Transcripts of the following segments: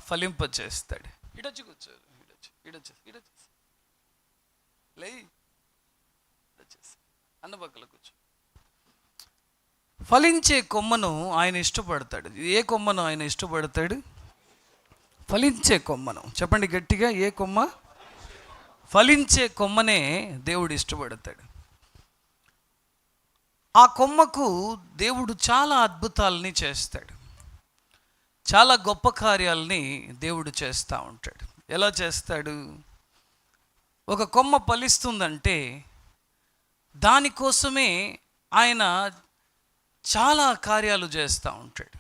ఫలింప చేస్తాడు. ఇడొచ్చి కూర్చో, ఇడొచ్చి లే, అన్న పక్కల కూర్చో. ఫలించే కొమ్మను ఆయన ఇష్టపడతాడు. ఏ కొమ్మను ఆయన ఇష్టపడతాడు? ఫలించే కొమ్మను. చెప్పండి గట్టిగా, ఏ కొమ్మ? ఫలించే కొమ్మనే దేవుడు ఇష్టపడతాడు. ఆ కొమ్మకు దేవుడు చాలా అద్భుతాలని చేస్తాడు, చాలా గొప్ప కార్యాలని దేవుడు చేస్తూ ఉంటాడు. ఎలా చేస్తాడు? ఒక కొమ్మ ఫలిస్తుందంటే దానికోసమే ఆయన చాలా కార్యాలు చేస్తూ ఉంటాడు.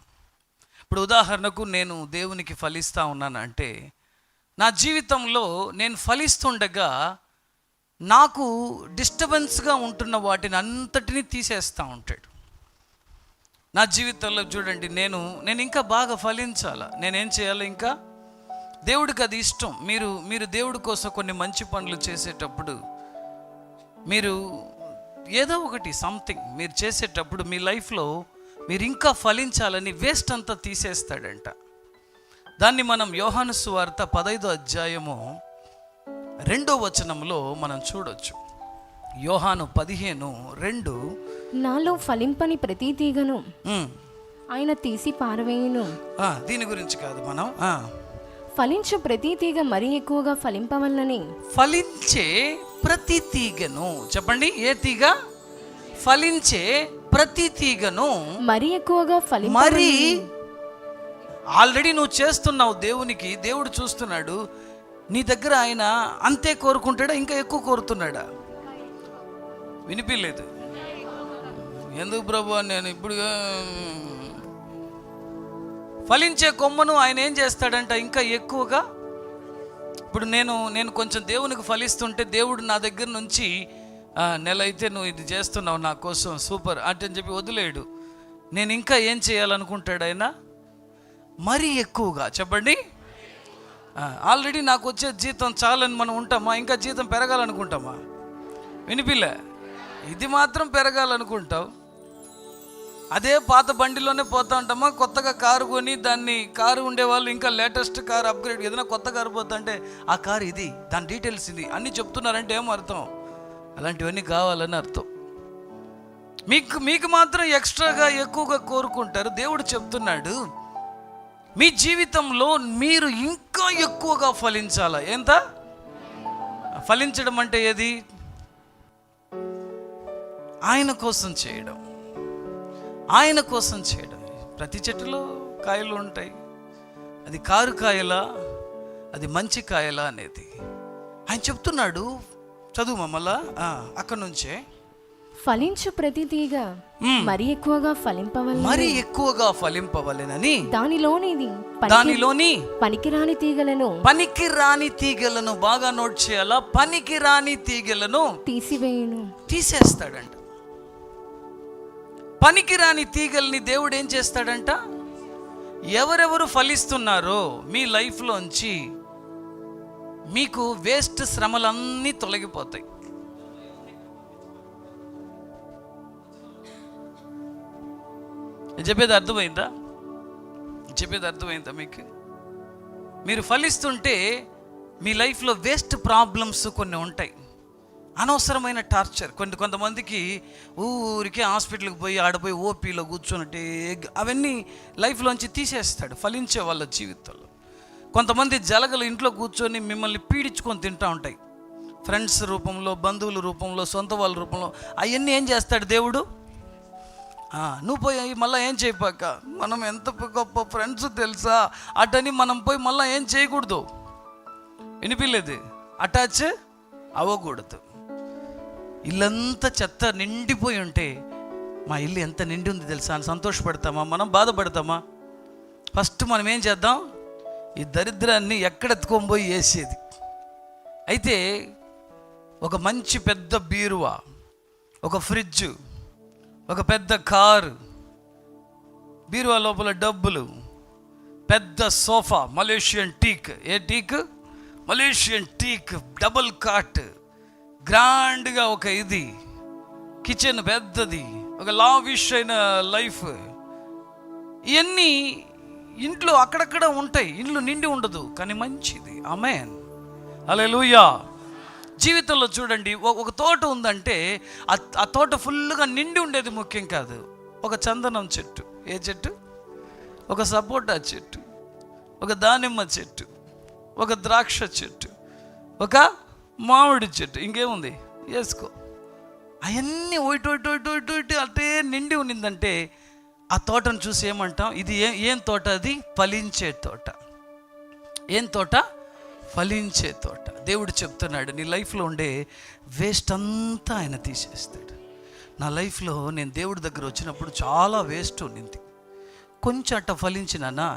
ఇప్పుడు ఉదాహరణకు నేను దేవునికి ఫలిస్తూ ఉన్నానంటే, నా జీవితంలో నేను ఫలిస్తుండగా నాకు డిస్టర్బెన్స్గా ఉంటున్న వాటిని అంతటినీ తీసేస్తూ ఉంటాడు. నా జీవితంలో చూడండి, నేను ఇంకా బాగా ఫలించాలా, నేనేం చేయాలి? ఇంకా దేవుడికి అది ఇష్టం. మీరు దేవుడి కోసం కొన్ని మంచి పనులు చేసేటప్పుడు మీరు ఏదో ఒకటి సంథింగ్ మీరు చేసేటప్పుడు మీ లైఫ్లో మీరు ఇంకా ఫలించాలని వేస్ట్ అంతా తీసేస్తాడంట. దాన్ని మనం యోహాను సువార్త 15వ అధ్యాయము 2వ వచనంలో మనం చూడొచ్చు. యోహాను 15:2, నాలో ఫలింపని ప్రతి తీగను ఆయన తీసి పారవేయును. దీని గురించి కాదు మనం, ఫలించు ప్రతి తీగ మరీ ఎక్కువగా ఫలింపవలనని. ఫలించే ప్రతి తీగను, చెప్పండి, ఏ తీగ? ఫలించే ప్రతి తీగను మరీ ఎక్కువగా మరి ఆల్రెడీ నువ్వు చేస్తున్నావు దేవునికి, దేవుడు చూస్తున్నాడు. నీ దగ్గర ఆయన అంతే కోరుకుంటాడా, ఇంకా ఎక్కువ కోరుతున్నాడా? వినిపించలేదు. ఎందుకు ప్రభు, నేను ఇప్పుడు ఫలించే కొమ్మను ఆయన ఏం చేస్తాడంట, ఇంకా ఎక్కువగా. ఇప్పుడు నేను కొంచెం దేవునికి ఫలిస్తుంటే దేవుడు నా దగ్గర నుంచి నెల అయితే నువ్వు ఇది చేస్తున్నావు నా కోసం, సూపర్ అంటే అని చెప్పి వదిలేడు. నేను ఇంకా ఏం చేయాలనుకుంటాడు ఆయన? మరీ ఎక్కువగా. చెప్పండి, ఆల్రెడీ నాకు వచ్చే జీతం చాలని మనం ఉంటామా? ఇంకా జీతం పెరగాలనుకుంటామా? వినిపిలే. ఇది మాత్రం పెరగాలనుకుంటావు. అదే పాత బండిలోనే పోతా ఉంటామా? కొత్తగా కారు కొని దాన్ని, కారు ఉండేవాళ్ళు ఇంకా లేటెస్ట్ కారు అప్గ్రేడ్, ఏదైనా కొత్త కారు పోతుంటే ఆ కారు ఇది, దాని డీటెయిల్స్ ఇది అన్నీ చెప్తున్నారంటే ఏమో అర్థం? అలాంటివన్నీ కావాలని అర్థం. మీకు మాత్రం ఎక్స్ట్రాగా ఎక్కువగా కోరుకుంటారు. దేవుడు చెప్తున్నాడు, మీ జీవితంలో మీరు ఇంకా ఎక్కువగా ఫలించాలా. ఎంత ఫలించడం అంటే ఏది? ఆయన కోసం చేయడం, ఆయన కోసం చేయడం. ప్రతి చెట్టులో కాయలు ఉంటాయి, అది కారు కాయలా, అది మంచి కాయలా అనేది ఆయన చెప్తున్నాడు. చదువు మమ్మల్ని అక్కడి నుంచే. ఫలించు ప్రతి తీగ మరీ ఎక్కువగా ఫలింపవలెనని దానిలోని పనికిరాని తీగలను బాగా నోట్ చేయాలా, పనికిరాని తీగలను తీసేస్తాడంట. పనికిరాని తీగల్ని దేవుడు ఏం చేస్తాడంట? ఎవరెవరు ఫలిస్తున్నారో మీ లైఫ్లోంచి మీకు వేస్ట్ శ్రమలన్నీ తొలగిపోతాయి. చెప్పేది అర్థమైందా? మీకు? మీరు ఫలిస్తుంటే మీ లైఫ్లో వేస్ట్ ప్రాబ్లమ్స్ కొన్ని ఉంటాయి, అనవసరమైన టార్చర్. కొంతమందికి ఊరికి హాస్పిటల్కి పోయి ఆడపోయి ఓపీలో కూర్చున్నట్టే అవన్నీ లైఫ్లోంచి తీసేస్తాడు ఫలించే వాళ్ళ జీవితంలో. కొంతమంది జలగలు ఇంట్లో కూర్చొని మిమ్మల్ని పీడించుకొని తింటూ ఉంటాయి, ఫ్రెండ్స్ రూపంలో, బంధువుల రూపంలో, సొంత వాళ్ళ రూపంలో. అవన్నీ ఏం చేస్తాడు దేవుడు? నువ్వు పోయి మళ్ళీ ఏం చేయపాక, మనం ఎంత గొప్ప ఫ్రెండ్స్ తెలుసా అటని మనం పోయి మళ్ళీ ఏం చేయకూడదు. వినిపించలేదు? అటాచ్ అవ్వకూడదు. ఇల్లంతా చెత్త నిండిపోయి ఉంటే, మా ఇల్లు ఎంత నిండి ఉంది తెలుసా అని సంతోషపడతామా? మనం బాధపడతామా? ఫస్ట్ మనం ఏం చేద్దాం? ఈ దరిద్రాన్ని ఎక్కడెత్తుకొని పోయి వేసేది. అయితే ఒక మంచి పెద్ద బీరువా, ఒక ఫ్రిడ్జ్, ఒక పెద్ద కారు, బీరువా లోపల డబ్బులు, పెద్ద సోఫా, మలేషియన్ టీక్. ఏ teak? Malaysian teak, double cot, గ్రాండ్గా ఒక ఇది, కిచెన్ పెద్దది, ఒక లావిష్ అయిన లైఫ్. ఇవన్నీ ఇంట్లో అక్కడక్కడ ఉంటాయి, ఇల్లు నిండి ఉండదు, కానీ మంచిది. ఆమేన్, హల్లెలూయా. జీవితంలో చూడండి, ఒక తోట ఉందంటే ఆ తోట ఫుల్గా నిండి ఉండేది ముఖ్యం కాదు. ఒక చందనం చెట్టు, ఏ చెట్టు? ఒక సపోటా చెట్టు, ఒక దానిమ్మ చెట్టు, ఒక ద్రాక్ష చెట్టు, ఒక మామిడి చెట్టు, ఇంకేముంది వేసుకో. అవన్నీ ఒకటి అంటే నిండి ఉన్నిందంటే ఆ తోటను చూసి ఏమంటాం? ఇది ఏం తోట? అది ఫలించే తోట. ఏం తోట? ఫలించే తోట. దేవుడు చెప్తున్నాడు, నీ లైఫ్లో ఉండే వేస్ట్ అంతా ఆయన తీసేస్తాడు. నా లైఫ్లో నేను దేవుడి దగ్గర వచ్చినప్పుడు చాలా వేస్ట్ ఉన్నింది, కొంచెం అట్ట ఫలించినానా,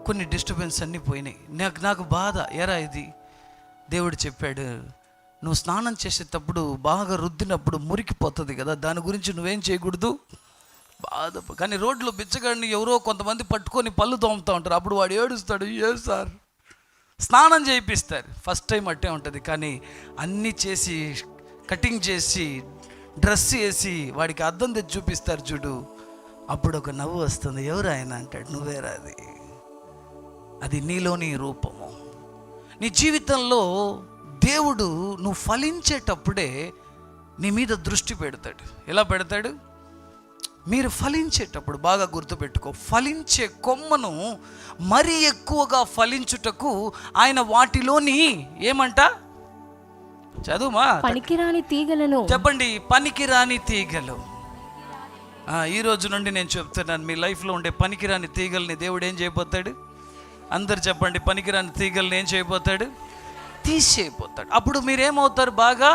కొన్ని డిస్టర్బెన్స్ అన్నీ పోయినాయి. నాకు బాధ, ఎరా ఇది. దేవుడు చెప్పాడు, నువ్వు స్నానం చేసేటప్పుడు బాగా రుద్దినప్పుడు మురికిపోతుంది కదా, దాని గురించి నువ్వేం చేయకూడదు, బాధ. కానీ రోడ్లో బిచ్చగాడిని ఎవరో కొంతమంది పట్టుకొని పళ్ళు తోముతూ ఉంటారు, అప్పుడు వాడు ఏడుస్తాడు, ఏ సార్ స్నానం చేయిస్తారు. ఫస్ట్ టైం అట్టే ఉంటుంది, కానీ అన్నీ చేసి కటింగ్ చేసి డ్రెస్ వేసి వాడికి అద్దం తెచ్చి చూపిస్తారు చూడు, అప్పుడు ఒక నవ్వు వస్తుంది. ఎవరు ఆయన అంటాడు, నువ్వేరా అది. అది నీలోని రూపము. నీ జీవితంలో దేవుడు నువ్వు ఫలించేటప్పుడే నీ మీద దృష్టి పెడతాడు. ఎలా పెడతాడు? మీరు ఫలించేటప్పుడు బాగా గుర్తుపెట్టుకో, ఫలించే కొమ్మను మరీ ఎక్కువగా ఫలించుటకు ఆయన వాటిలోని ఏమంట? చదువుమా. పనికిరాని తీగలను. చెప్పండి, పనికిరాని తీగలు. ఈ రోజు నుండి నేను చెప్తున్నాను, మీ లైఫ్లో ఉండే పనికిరాని తీగల్ని దేవుడు ఏం చేయబోతాడు? అందరు చెప్పండి, పనికిరాని తీగల్ని ఏం చేయబోతాడు? తీసేయబోతాడు. అప్పుడు మీరేమవుతారు? బాగా,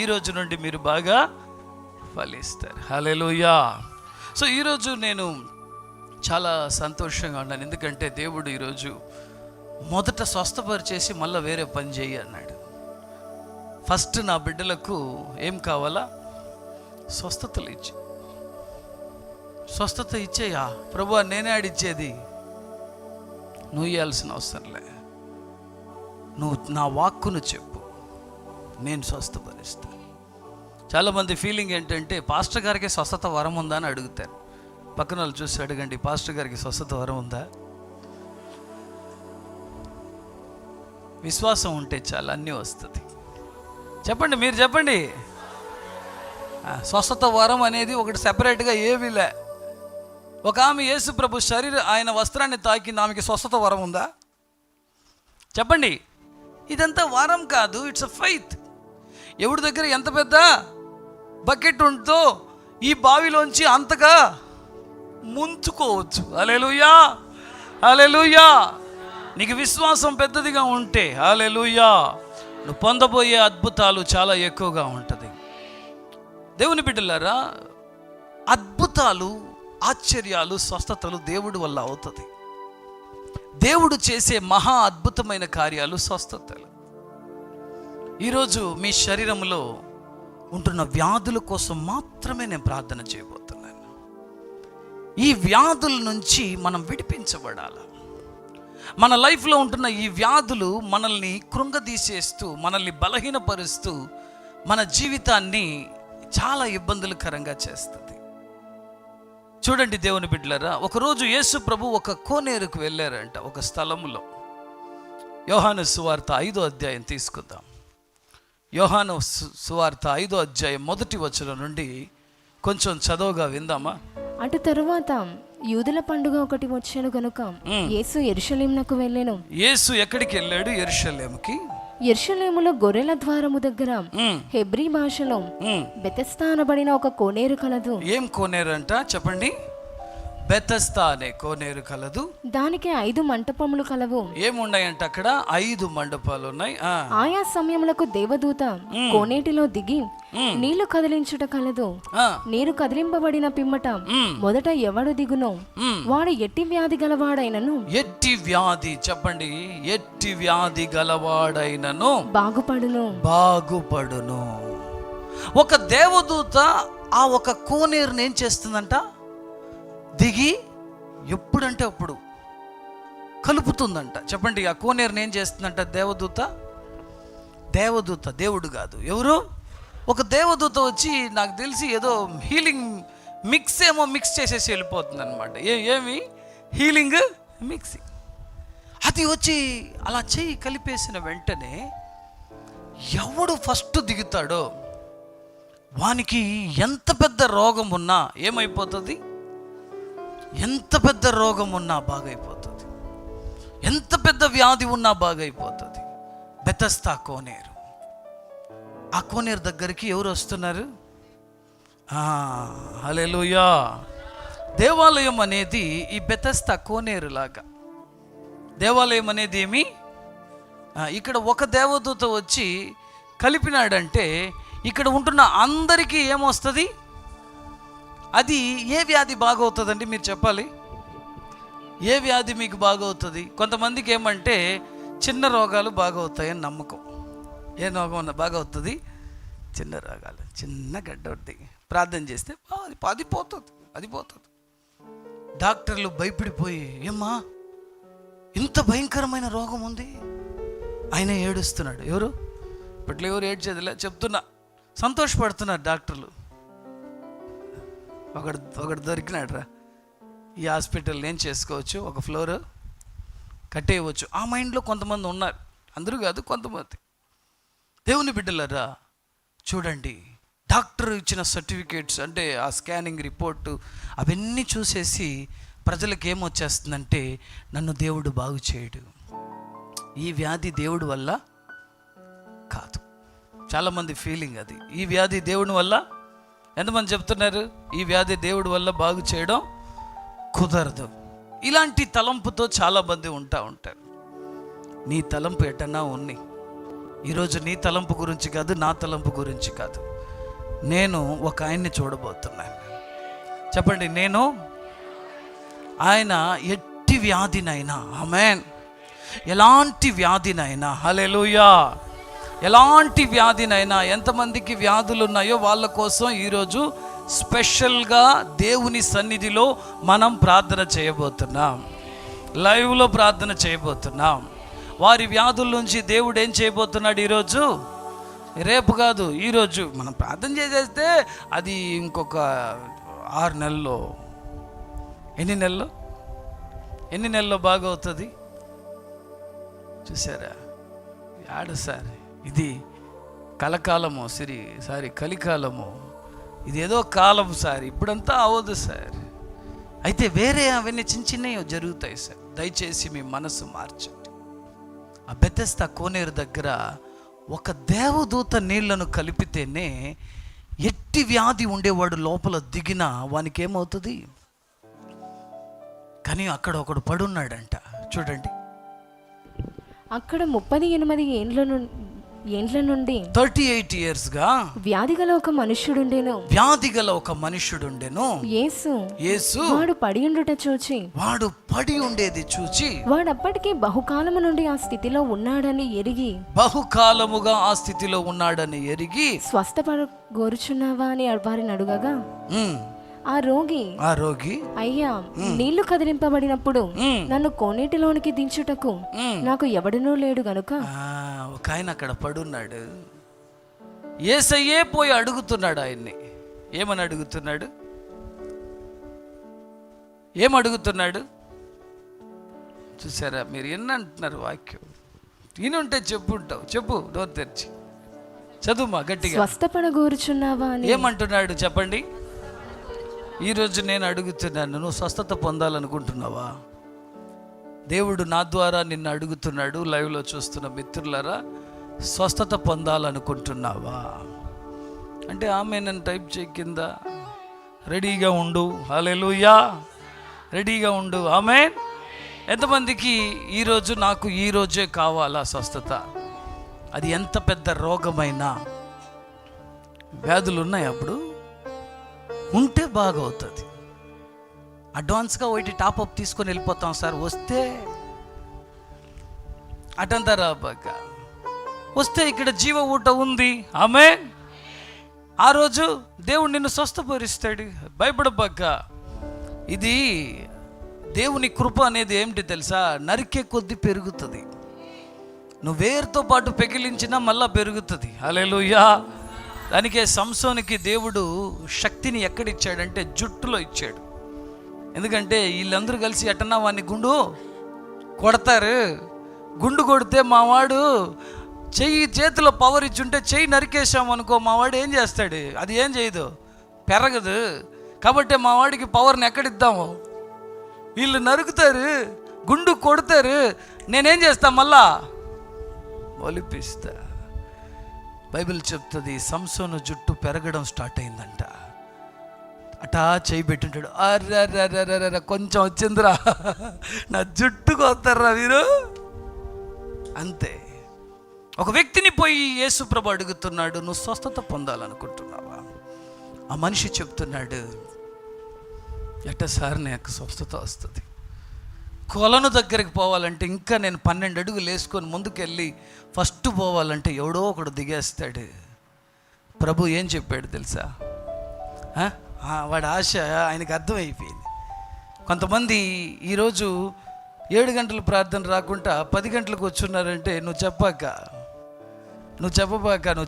ఈ రోజు నుండి మీరు బాగా ఫలిస్తారు. హల్లెలూయా. సో ఈరోజు నేను చాలా సంతోషంగా ఉన్నాను, ఎందుకంటే దేవుడు ఈరోజు మొదట స్వస్థపరిచేసి మళ్ళీ వేరే పని చేయి అన్నాడు. ఫస్ట్ నా బిడ్డలకు ఏం కావాలా? స్వస్థతలు ఇచ్చి, స్వస్థత ఇచ్చేయా ప్రభువా, నేనే ఆడిచ్చేది, నువ్వు ఇవ్వాల్సిన అవసరంలే, నువ్వు నా వాక్కును చెప్పు, నేను స్వస్థపరిస్తాను. చాలామంది ఫీలింగ్ ఏంటంటే పాస్టర్ గారికి స్వస్థత వరం ఉందా అని అడుగుతారు. పక్కన వాళ్ళు చూసి అడగండి, పాస్టర్ గారికి స్వస్థత వరం ఉందా? విశ్వాసం ఉంటే చాలా అన్నీ వస్తుంది. చెప్పండి, మీరు చెప్పండి. స్వస్థత వరం అనేది ఒకటి సెపరేట్గా ఏమీలే. ఒక ఆమె యేసు ప్రభు ఆయన వస్త్రాన్ని తాకింది, ఆమెకి స్వస్థత వరం ఉందా? చెప్పండి. ఇదంతా వరం కాదు, ఇట్స్ అ ఫెయిత్. ఎవరి దగ్గర ఎంత పెద్ద బకెట్ ఉంటుందో ఈ బావిలోంచి అంతగా ముంచుకోవచ్చు. హల్లెలూయా, హల్లెలూయా. నీకు విశ్వాసం పెద్దదిగా ఉంటే, హల్లెలూయా, నువ్వు పొందబోయే అద్భుతాలు చాలా ఎక్కువగా ఉంటుంది. దేవుని బిడ్డలారా, అద్భుతాలు, ఆశ్చర్యాలు, స్వస్థతలు దేవుడి వల్ల అవుతుంది. దేవుడు చేసే మహా అద్భుతమైన కార్యాలు స్వస్థతలు. ఈరోజు మీ శరీరంలో ఉంటున్న వ్యాధుల కోసం మాత్రమే నేను ప్రార్థన చేయబోతున్నాను. ఈ వ్యాధుల నుంచి మనం విడిపించబడాలి. మన లైఫ్లో ఉంటున్న ఈ వ్యాధులు మనల్ని కృంగదీసేస్తూ, మనల్ని బలహీనపరుస్తూ, మన జీవితాన్ని చాలా ఇబ్బందులకరంగా చేస్తుంది. చూడండి దేవుని బిడ్డలారా, ఒకరోజు యేసు ప్రభు ఒక కోనేరుకు వెళ్ళారంట, ఒక స్థలంలో. యోహాను సువార్త 5వ అధ్యాయం తీసుకుందాం. యోహాను సువార్త 5వ అధ్యాయం 1వ వచనం నుండి కొంచెం చదవగా విందామా? అటు తరువాత యూదుల పండుగ ఒకటి వచ్చెను గనుక యేసు యెరూషలేమునకు వెళ్ళెను. యేసు ఎక్కడికి వెళ్ళాడు? యెరూషలేముకి. యెరూషలేములో గొర్రెల ద్వారము దగ్గర హెబ్రీ భాషలో బెతెస్దా అనబడిన ఒక కోనేరు కలదు. ఏం కోనేరు అంట? చెప్పండి. బెతెస్దా అనే కోనేరు కలదు. దానికి 5 మంటపములు కలవు. ఏమున్నాయంట అక్కడ? 5 మండపాలు ఉన్నాయి. ఆయా సమయములకు దేవదూత కోనేటిలో దిగి నీళ్లు కదిలించుట కలదు. నీరు కదిలింపబడిన పిమ్మట మొదట ఎవడు దిగునో వాడు ఎట్టి వ్యాధి గలవాడైనను, ఎట్టి వ్యాధి, చెప్పండి, ఎట్టి వ్యాధి గలవాడైనను బాగుపడును. ఒక దేవదూత ఆ ఒక కోనేరుని ఏం చేస్తుందంట? దిగి ఎప్పుడంటే అప్పుడు కలుపుతుందంట. చెప్పండి, ఆ కోనేరుని ఏం చేస్తుందంట దేవదూత? దేవుడు కాదు, ఎవరు? ఒక దేవదూత వచ్చి, నాకు తెలిసి ఏదో హీలింగ్ మిక్స్ చేసేసి వెళ్ళిపోతుంది అనమాట. ఏమి హీలింగ్ మిక్సింగ్. అది వచ్చి అలా చెయ్యి కలిపేసిన వెంటనే ఎవడు ఫస్ట్ దిగుతాడో వానికి ఎంత పెద్ద రోగం ఉన్నా ఏమైపోతుంది, ఎంత పెద్ద రోగం ఉన్నా బాగైపోతుంది, ఎంత పెద్ద వ్యాధి ఉన్నా బాగైపోతుంది. బెతస్తా కోనేరు, ఆ కోనేరు దగ్గరికి ఎవరు వస్తున్నారు? హల్లెలూయా. దేవాలయం అనేది ఈ బెతస్తా కోనేరు లాగా. దేవాలయం అనేది ఏమి, ఇక్కడ ఒక దేవదూత వచ్చి కలిపినాడంటే ఇక్కడ ఉంటున్న అందరికీ ఏమొస్తుంది? అది ఏ వ్యాధి బాగవుతుందండి మీరు చెప్పాలి? ఏ వ్యాధి మీకు బాగవుతుంది? కొంతమందికి ఏమంటే చిన్న రోగాలు బాగవుతాయని నమ్మకం. ఏ రోగం బాగవుతుంది? చిన్న రోగాలు, చిన్న గడ్డ ఉంటుంది, ప్రార్థన చేస్తే అది పోతుంది. డాక్టర్లు భయపడిపోయి, ఏమ్మా ఇంత భయంకరమైన రోగం ఉంది, ఆయన ఏడుస్తున్నాడు. ఎవరు ఇప్పట్లో ఎవరు ఏడ్చేదిలే, చెప్తున్నా, సంతోషపడుతున్నారు డాక్టర్లు. ఒకడు దొరికినాడు రా, ఈ హాస్పిటల్ ఏం చేసుకోవచ్చు, ఒక ఫ్లోర్ కట్టేయవచ్చు. ఆ మైండ్లో కొంతమంది ఉన్నారు, అందరూ కాదు కొంతమంది. దేవుని బిడ్డలారా చూడండి, డాక్టర్ ఇచ్చిన సర్టిఫికేట్స్ అంటే ఆ స్కానింగ్ రిపోర్టు అవన్నీ చూసేసి ప్రజలకు ఏమొచ్చేస్తుందంటే నన్ను దేవుడు బాగు చేయడు, ఈ వ్యాధి దేవుడి వల్ల కాదు. చాలామంది ఫీలింగ్ అది, ఈ వ్యాధి దేవుడి వల్ల. ఎంతమంది చెప్తున్నారు ఈ వ్యాధి దేవుడి వల్ల బాగు చేయడం కుదరదు? ఇలాంటి తలంపుతో చాలామంది ఉంటారు. నీ తలంపు ఎటన్నా ఉంది. ఈరోజు నీ తలంపు గురించి కాదు, నా తలంపు గురించి కాదు. నేను ఒక ఆయన్ని చూడబోతున్నాను. చెప్పండి, నేను ఆయన ఎట్టి వ్యాధినైనా, ఆమేన్, ఎలాంటి వ్యాధినైనా, హల్లెలూయా, ఎలాంటి వ్యాధినైనా, ఎంతమందికి వ్యాధులు ఉన్నాయో వాళ్ళ కోసం ఈరోజు స్పెషల్గా దేవుని సన్నిధిలో మనం ప్రార్థన చేయబోతున్నాం, లైవ్లో ప్రార్థన చేయబోతున్నాం. వారి వ్యాధుల నుంచి దేవుడు ఏం చేయబోతున్నాడు ఈరోజు, రేపు కాదు ఈరోజు మనం ప్రార్థన చేసేస్తే అది ఇంకొక 6 నెలల్లో, ఎన్ని నెలల్లో బాగా అవుతుంది చూసారా? సార్ ఇది కలకాలము, కలికాలము, ఇది ఏదో కాలం సార్, ఇప్పుడంతా అవ్వదు సార్. అయితే వేరే అవన్నీ చిన్నవి జరుగుతాయి సార్. దయచేసి మీ మనసు మార్చండి. ఆ బెతెస్దా కోనేరు దగ్గర ఒక దేవదూత నీళ్లను కలిపితేనే ఎట్టి వ్యాధి ఉండేవాడు లోపల దిగినా వానికి ఏమవుతుంది? కానీ అక్కడ ఒకడు పడున్నాడంట, చూడండి. అక్కడ 38 ఏండ్ల నుండి 38 years గా వ్యాధి గల ఒక మనుష్యుడుండెను. యేసు వాడు పడి ఉండేది చూచి వాడు అప్పటికే బహుకాలముగా ఆ స్థితిలో ఉన్నాడని ఎరిగి స్వస్థపరగోరుచున్నావా అని వారిని అడుగగా, ఆ రోగి అయ్యా, నీళ్లు కదిలింపబడినప్పుడు నన్ను కోనేటిలోనికి దించుటకు నాకు ఎవడనూ లేడు గనుక. ఒక ఆయన అక్కడ పడున్నాడు. యేసయ్యే పోయి అడుగుతున్నాడు ఆయన్ని. ఏమని అడుగుతున్నాడు? చూసారా? మీరు ఎన్ని అంటున్నారు వాక్యం, ఈయనుంటే చెప్పు నోరు తెరిచి చదువుమా గట్టిగా. స్వస్థపడగోరుచున్నావా అని ఏమంటున్నాడు చెప్పండి. ఈరోజు నేను అడుగుతున్నాను, నువ్వు స్వస్థత పొందాలనుకుంటున్నావా? దేవుడు నా ద్వారా నిన్ను అడుగుతున్నాడు. లైవ్లో చూస్తున్న మిత్రులారా, స్వస్థత పొందాలనుకుంటున్నావా అంటే ఆమె నన్ను టైప్ చేయి కింద. రెడీగా ఉండు, హల్లెలూయా, రెడీగా ఉండు, ఆమేన్. ఎంతమందికి ఈరోజు నాకు ఈరోజే కావాలా స్వస్థత? అది ఎంత పెద్ద రోగమైనా, వ్యాధులు ఉన్నాయి అప్పుడు ఉంటే బాగవుతుంది. అడ్వాన్స్గా ఒకటి టాప్అప్ తీసుకొని వెళ్ళిపోతాం సార్, వస్తే అటంతారా బాగా వస్తే ఇక్కడ జీవ ఊట ఉంది, ఆమేన్. ఆ రోజు దేవుడు నిన్ను స్వస్థపరుస్తాడు, భయపడబాక. ఇది దేవుని కృప అనేది ఏమిటి తెలుసా? నరికే కొద్ది పెరుగుతుంది. నువ్వు వేరుతో పాటు పెకిలించినా మళ్ళా పెరుగుతుంది. హల్లెలూయా. దానికే సంసోనికి దేవుడు శక్తిని ఎక్కడిచ్చాడంటే జుట్టులో ఇచ్చాడు. ఎందుకంటే వీళ్ళందరూ కలిసి ఎట్టన్నా వాడిని గుండు కొడతారు. గుండు కొడితే మావాడు చేతిలో పవర్ ఇచ్చుంటే చెయ్యి నరికేసామనుకో, మావాడు ఏం చేస్తాడు? అది ఏం చేయదు, పెరగదు. కాబట్టి మావాడికి పవర్ని ఎక్కడిద్దాము? వీళ్ళు నరుకుతారు, గుండు కొడతారు, నేనేం చేస్తా? మళ్ళా ఒలిపిస్తా. బైబిల్ చెప్తుంది సంసోను జుట్టు పెరగడం స్టార్ట్ అయిందంట. అటా చేయి పెట్టింటాడు, అర్ర కొంచెం వచ్చిందిరా, నా జుట్టు కొత్తారా మీరు. అంతే. ఒక వ్యక్తిని పోయి యేసుప్రభు అడుగుతున్నాడు, నువ్వు స్వస్థత పొందాలనుకుంటున్నావా? ఆ మనిషి చెప్తున్నాడు, ఎట్ట సార్ నాకు స్వస్థత వస్తుంది? కొలను దగ్గరికి పోవాలంటే ఇంకా నేను 12 అడుగులు వేసుకొని ముందుకెళ్ళి ఫస్ట్ పోవాలంటే ఎవడో ఒకడు దిగేస్తాడు. ప్రభు ఏం చెప్పాడు తెలుసా? వాడి ఆశ ఆయనకు అర్థమైపోయింది. కొంతమంది ఈరోజు 7 గంటల ప్రార్థన రాకుండా 10 గంటలకు వచ్చున్నారంటే నువ్వు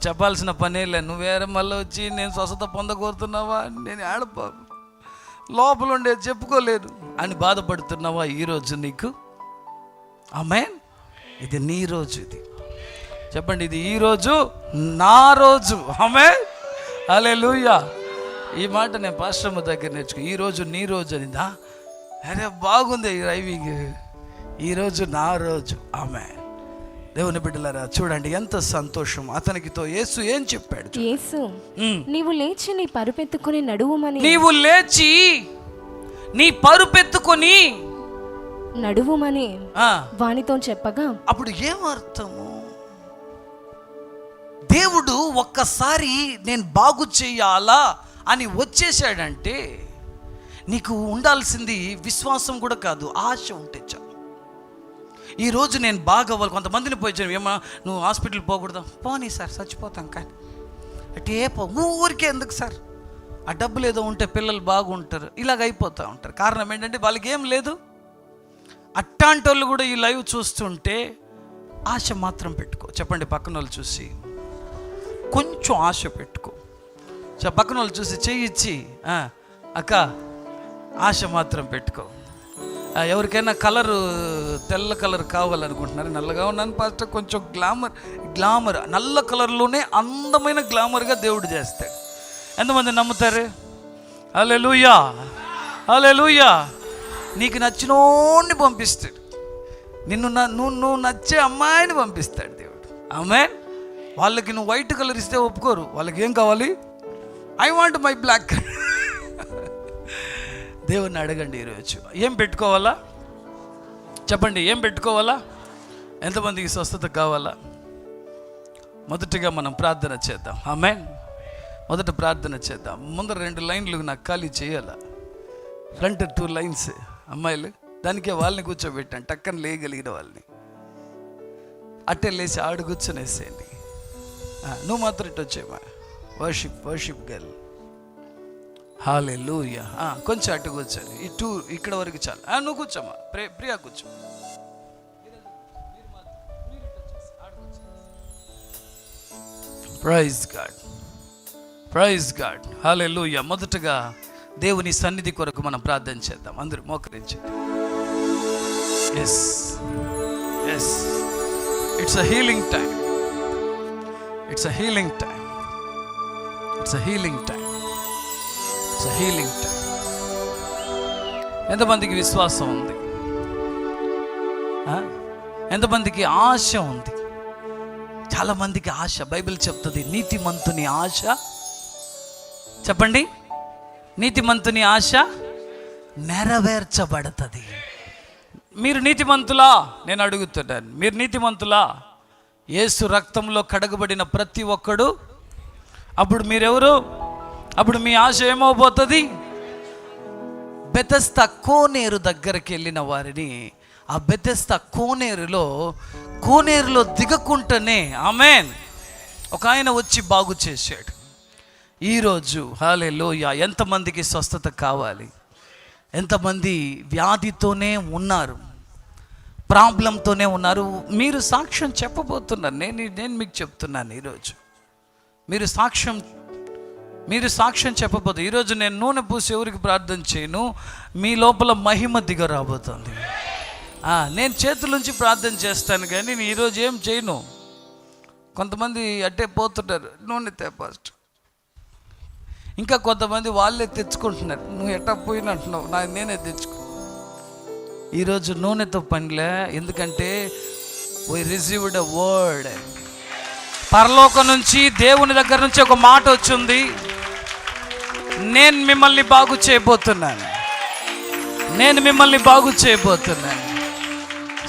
చెప్పాల్సిన పనేలే. నువ్వేరే మళ్ళీ వచ్చి నేను స్వస్థత పొందకోరుతున్నావా, నేను ఆడపా లోపల ఉండేది చెప్పుకోలేదు అని బాధపడుతున్నావా? ఈరోజు నీకు ఆమేన్, ఇది నీ రోజు. ఇది చెప్పండి, ఇది ఈరోజు నా రోజు. ఆమేన్, హల్లెలూయా. ఈ మాట నేను పాస్టర్మ దగ్గర నేర్చుకో. ఈరోజు నీ రోజు అనిందా? అరే బాగుంది ఈ రైవింగ్. ఈరోజు నా రోజు. ఆమేన్. దేవుని బిడ్డలారా చూడండి ఎంత సంతోషం. అతనికితో యేసు ఏం చెప్పాడు? యేసు, నీవు లేచి నీ పరుపెత్తుకొని నడువుమని. నీవు లేచి నీ పరుపెత్తుకొని నడువుమని వానితో చెప్పగా, అప్పుడు ఏమర్థము? దేవుడు ఒక్కసారి నేను బాగు చేయాలా అని వచ్చేసాడంటే నీకు ఉండాల్సింది విశ్వాసం కూడా కాదు, ఆశ ఉంటే చాలు. ఈరోజు నేను బాగా అవ్వాలి. కొంతమందిని పోయించాను, ఏమా నువ్వు హాస్పిటల్ పోకూడదా? పోనీ సార్ చచ్చిపోతాం, కానీ అంటే ఊరికే ఎందుకు సార్? ఆ డబ్బులు ఏదో ఉంటే పిల్లలు బాగుంటారు, ఇలాగ అయిపోతూ ఉంటారు. కారణం ఏంటంటే వాళ్ళకి ఏం లేదు. అట్టాంటి వాళ్ళు కూడా ఈ లైవ్ చూస్తుంటే ఆశ మాత్రం పెట్టుకో. చెప్పండి పక్కన వాళ్ళు చూసి, కొంచెం ఆశ పెట్టుకో. పక్కన వాళ్ళు చూసి చెయ్యిచ్చి, అక్క ఆశ మాత్రం పెట్టుకో. ఎవరికైనా కలరు తెల్ల కలర్ కావాలనుకుంటున్నారు, నల్లగా ఉన్నాను పాస్టర్ కొంచెం గ్లామర్ నల్ల కలర్లోనే అందమైన గ్లామర్గా దేవుడు చేస్తాడు. ఎంతమంది నమ్ముతారు? హల్లెలూయా, హల్లెలూయా. నీకు నచ్చినోడిని పంపిస్తాడు, నువ్వు నచ్చే అమ్మాయిని పంపిస్తాడు దేవుడు. ఆమేన్. వాళ్ళకి నువ్వు వైట్ కలర్ ఇస్తే ఒప్పుకోరు. వాళ్ళకి ఏం కావాలి? I want my block. దేవుణ్ణి అడగండి ఈరోజు, ఏం పెట్టుకోవాలా? చెప్పండి, ఏం పెట్టుకోవాలా? ఎంతమందికి స్వస్థత కావాలా? మొదటిగా మనం ప్రార్థన చేద్దాం. ఆమేన్. మొదట ప్రార్థన చేద్దాం. ముందర 2 లైన్లు నాకు ఖాళీ చేయాలా? ఫ్రంట్ 2 లైన్స్ అమ్మాయిలు, దానికే వాళ్ళని కూర్చోబెట్టాను. టక్కన లేయగలిగిన వాళ్ళని అట్టే లేచి ఆడు కూర్చొనేసేయండి. నువ్వు మాత్రం ఇటు వచ్చేమా. Worship girl. హల్లెలూయా. కొంచెం అటు కూర్చోండి, ఇటు ఇక్కడ వరకు చాలు. నువ్వు కూర్చోమ్మా, ప్రియా కూర్చో. Praise God, praise God, hallelujah. మొదటగా దేవుని సన్నిధి కొరకు మనం ప్రార్థన చేద్దాం. అందరూ మోకరించండి. Yes yes, it's a healing time, it's a healing time, it's a healing time, it's a healing time. ఎంతమందికి విశ్వాసం ఉంది? ఎంతమందికి ఆశ ఉంది? చాలామందికి ఆశ. బైబిల్ చెప్తుంది నీతిమంతుని ఆశ, చెప్పండి, నీతిమంతుని ఆశ నెరవేర్చబడుతుంది. మీరు నీతిమంతులా? నేను అడుగుతున్నాను, మీరు నీతిమంతులా? యేసు రక్తంలో కడగబడిన ప్రతి ఒక్కడు. అప్పుడు మీరెవరు? అప్పుడు మీ ఆశ ఏమవబోతుంది? బెతెస్దా కోనేరు దగ్గరికి వెళ్ళిన వారిని ఆ బెతెస్దా కోనేరులో దిగకుండానే ఆమేన్ ఒక ఆయన వచ్చి బాగు చేశాడు. ఈరోజు హల్లెలూయా. ఎంతమందికి స్వస్థత కావాలి? ఎంతమంది వ్యాధితోనే ఉన్నారు, ప్రాబ్లంతోనే ఉన్నారు? మీరు సాక్ష్యం చెప్పబోతున్నారు. నేను మీకు చెప్తున్నాను, ఈరోజు మీరు సాక్ష్యం చెప్పబోదు. ఈరోజు నేను నూనె పూసి ఎవరికి ప్రార్థన చేయను, మీ లోపల మహిమ దిగ రాబోతుంది. నేను చేతులుంచి ప్రార్థన చేస్తాను కానీ నేను ఈరోజు ఏం చేయను. కొంతమంది అట్టే పోతుంటారు, నూనె తేపాస్ట్. ఇంకా కొంతమంది వాళ్ళే తెచ్చుకుంటున్నారు, నువ్వు ఎట్టా పోయిన అంటున్నావు, నేనే తెచ్చుకో. ఈరోజు నూనెతో పనిలే, ఎందుకంటే we received a word. పరలోకం నుంచి, దేవుని దగ్గర నుంచి ఒక మాట వచ్చింది, నేను మిమ్మల్ని బాగు చేయబోతున్నాను, నేను మిమ్మల్ని బాగు చేయబోతున్నాను.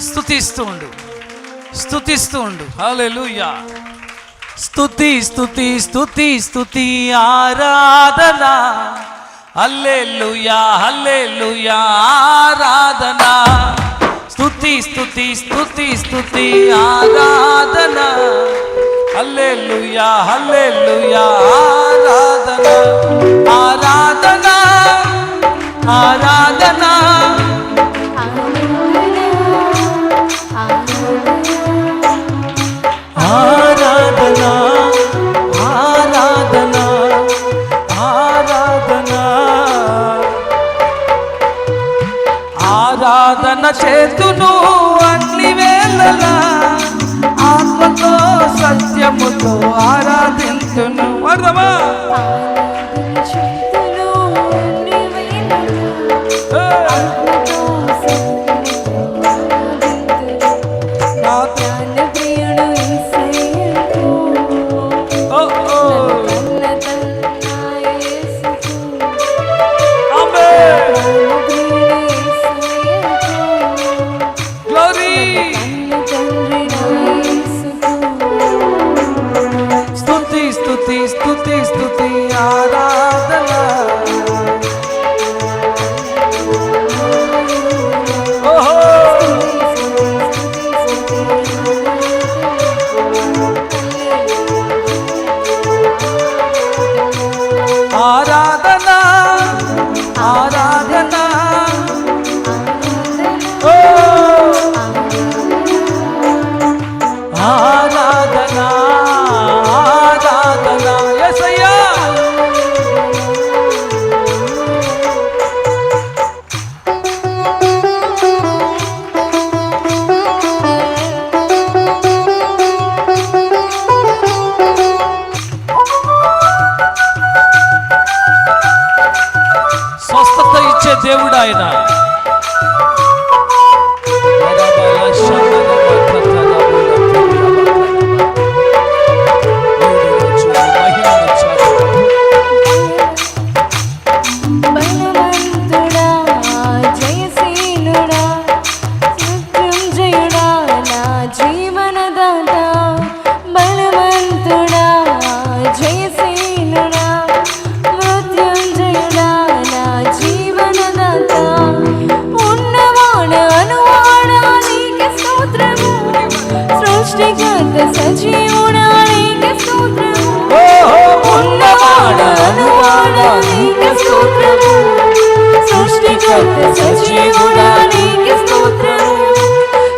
స్తుతిస్తూ ఉండు. హల్లెలూయా. స్తుతి స్తుతి స్తుతి స్తుతి ఆరాధన. హల్లెలూయా హల్లెలూయా ఆరాధన. స్తుతి స్తుతి స్తుతి స్తుతి ఆరాధన. హల్లెలూయా హల్లెలూయా ఆరాధన. ఆరాధన ఆరాధన ఆరాధన ఆరాధన ఆరాధన ఆరాధన చేతును అన్ని వేళలా, ఆత్మతో సత్యముతో ఆరాధింతును. అర్థమా? స్తుతి స్తుతి ఆరాధన. ఓహో ఆరాధన ఆరాధన. ఓ ఆరాధన ఆరాధన. యేసయ్యా స్వస్థత ఇచ్చే దేవుడు ఆయన.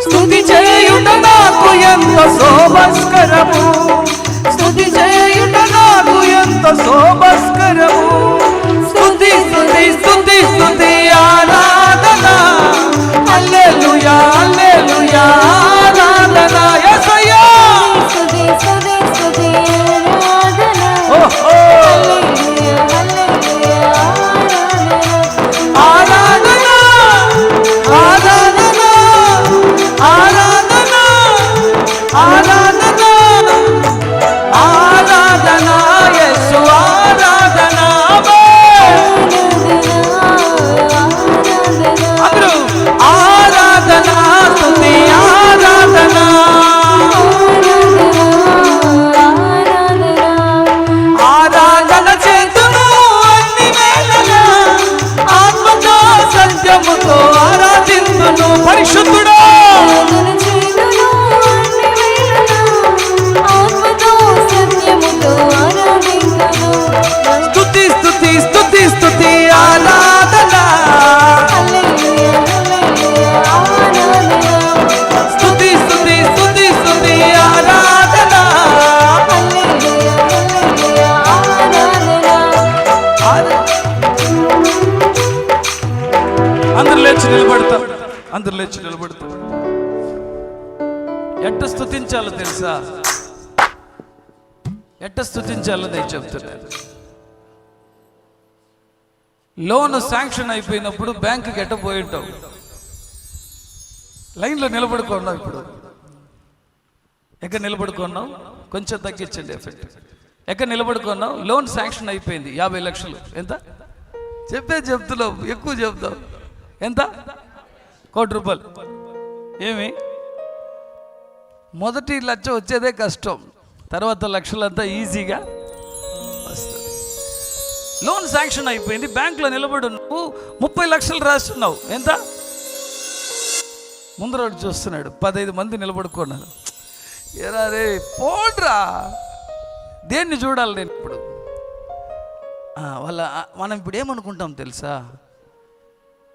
స్తుతి చేయుట నాకు ఎంత శోభస్కరము, స్తుతి చేయుట నాకు ఎంత శోభస్కరము. స్తుతి స్తుతి స్తుతి స్తుతి ఆరాధన. హల్లెలూయా హల్లెలూయా ఆరాధన. యేసయ్యా స్తుతి స్తుతి స్తుతి ఆరాధన. ఓహో ఆరాధన ఆరాధన ఆరాధన ఆరాధన లేచి నిలబడుతాడు. ఎట్ట స్తుతించాలో తెలుసా? ఎట్ట స్తుతించాలో నేను చెప్తున్నాను. లోన్ శాంక్షన్ అయిపోయినప్పుడు బ్యాంకుకి ఎట్ట పోయి ఉంటావు? లైన్లో నిలబడుకున్నావు. ఇప్పుడు ఎక్కడ నిలబడుకున్నావు? కొంచెం తగ్గించండి ఎఫెక్ట్. ఎక్కడ నిలబడుకున్నావు? లోన్ శాంక్షన్ అయిపోయింది, 50 లక్షలు. ఎంత చెప్తున్నావు? ఎక్కువ చెప్తావు. ఎంత? 1 కోటి రూపాయలు. ఏమి మొదటి లక్ష వచ్చేదే కష్టం, తర్వాత లక్షలంతా ఈజీగా వస్తుంది. లోన్ శాంక్షన్ అయిపోయింది, బ్యాంకులో నిలబడి నువ్వు 30 లక్షలు రాస్తున్నావు. ఎంత? ముందర చూస్తున్నాడు, 15 మంది నిలబడుకున్నారు. ఎరా రే పోడ్రా, దేన్ని చూడాలి నేను ఇప్పుడు? మనం ఇప్పుడు ఏమనుకుంటాం తెలుసా?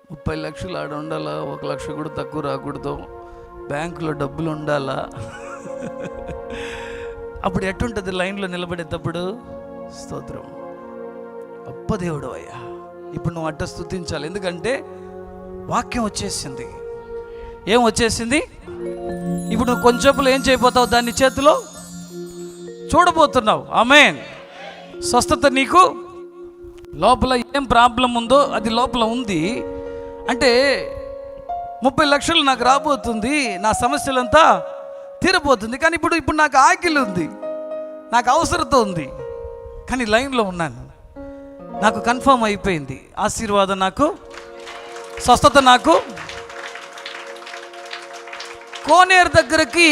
30 లక్షలు ఆడ ఉండాలా, 1 లక్ష కూడా తక్కువ రాకూడదు, బ్యాంకులో డబ్బులు ఉండాలా. అప్పుడు ఎట్టుంటుంది లైన్లో నిలబడేటప్పుడు? స్తోత్రం, గొప్ప దేవుడు అయ్యా. ఇప్పుడు నువ్వు అట్ట స్తుతించాలి, ఎందుకంటే వాక్యం వచ్చేసింది. ఏం వచ్చేసింది? ఇప్పుడు నువ్వు కొంచెంలో ఏం చేయబోతావు? దాన్ని చేతిలో చూడబోతున్నావు. ఆమేన్. స్వస్థత నీకు లోపల ఏం ప్రాబ్లం ఉందో అది లోపల ఉంది. అంటే 30 లక్షలు నాకు రాబోతుంది, నా సమస్యలంతా తీరబోతుంది. కానీ ఇప్పుడు నాకు ఆకలి ఉంది, నాకు అవసరత ఉంది, కానీ లైన్లో ఉన్నాను. నాకు కన్ఫర్మ్ అయిపోయింది, ఆశీర్వాదం నాకు, స్వస్థత నాకు. కోనేరు దగ్గరికి,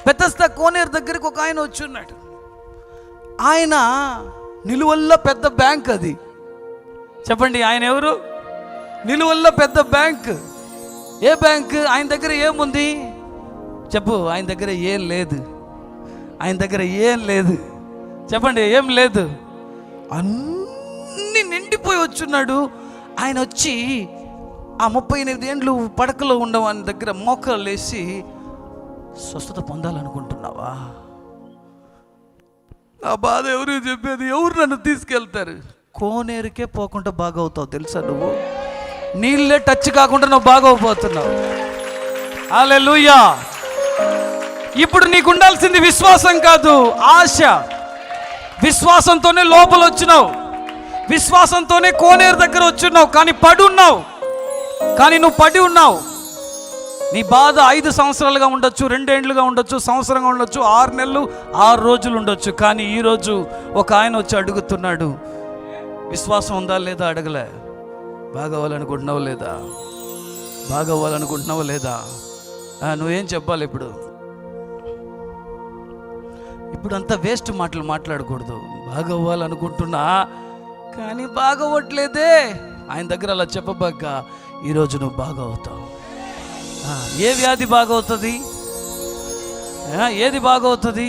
బెతస్దా కోనేరు దగ్గరికి ఒక ఆయన వచ్చి ఉన్నాడు. ఆయన నిలువల్ల పెద్ద బ్యాంక్. అది చెప్పండి, ఆయన ఎవరు? నిలువల్ల పెద్ద బ్యాంక్. ఏ బ్యాంక్? ఆయన దగ్గర ఏముంది చెప్పు? ఆయన దగ్గర ఏం లేదు. ఆయన దగ్గర ఏం లేదు. చెప్పండి, ఏం లేదు. అన్నీ నిండిపోయి వచ్చున్నాడు. ఆయన వచ్చి ఆ 38 ఏండ్లు పడకలో ఉండవాని దగ్గర మోకాలు వేసి, స్వస్థత పొందాలనుకుంటున్నావా? నా బాధ ఎవరు చెప్పేది? ఎవరు నన్ను తీసుకెళ్తారు? కోనేరుకే పోకుండా బాగవుతావు తెలుసా? నువ్వు నీళ్ళే టచ్ కాకుండా నువ్వు బాగోపోతున్నావు. హల్లెలూయా. ఇప్పుడు నీకు ఉండాల్సింది విశ్వాసం కాదు, ఆశ. విశ్వాసంతోనే లోపల వచ్చినావు, విశ్వాసంతోనే కోనేరు దగ్గర వచ్చున్నావు. కానీ నువ్వు పడి ఉన్నావు. నీ బాధ 5 సంవత్సరాలుగా ఉండొచ్చు, 2 ఏండ్లుగా ఉండొచ్చు, సంవత్సరంగా ఉండొచ్చు, 6 నెలలు 6 రోజులు ఉండొచ్చు. కానీ ఈరోజు ఒక ఆయన వచ్చి అడుగుతున్నాడు, విశ్వాసం ఉందా లేదా? అడగలే. బాగవ్వాలనుకుంటున్నావు లేదా? బాగవ్వాలనుకుంటున్నావు లేదా? నువ్వేం చెప్పాలి ఇప్పుడు? ఇప్పుడు అంతా వేస్ట్ మాటలు మాట్లాడకూడదు. బాగవ్వాలనుకుంటున్నా కానీ బాగవ్వట్లేదే. ఆయన దగ్గర అలా చెప్పబాక ఈరోజు నువ్వు బాగవుతావు. ఏ వ్యాధి బాగవుతుంది? ఏది బాగవుతుంది?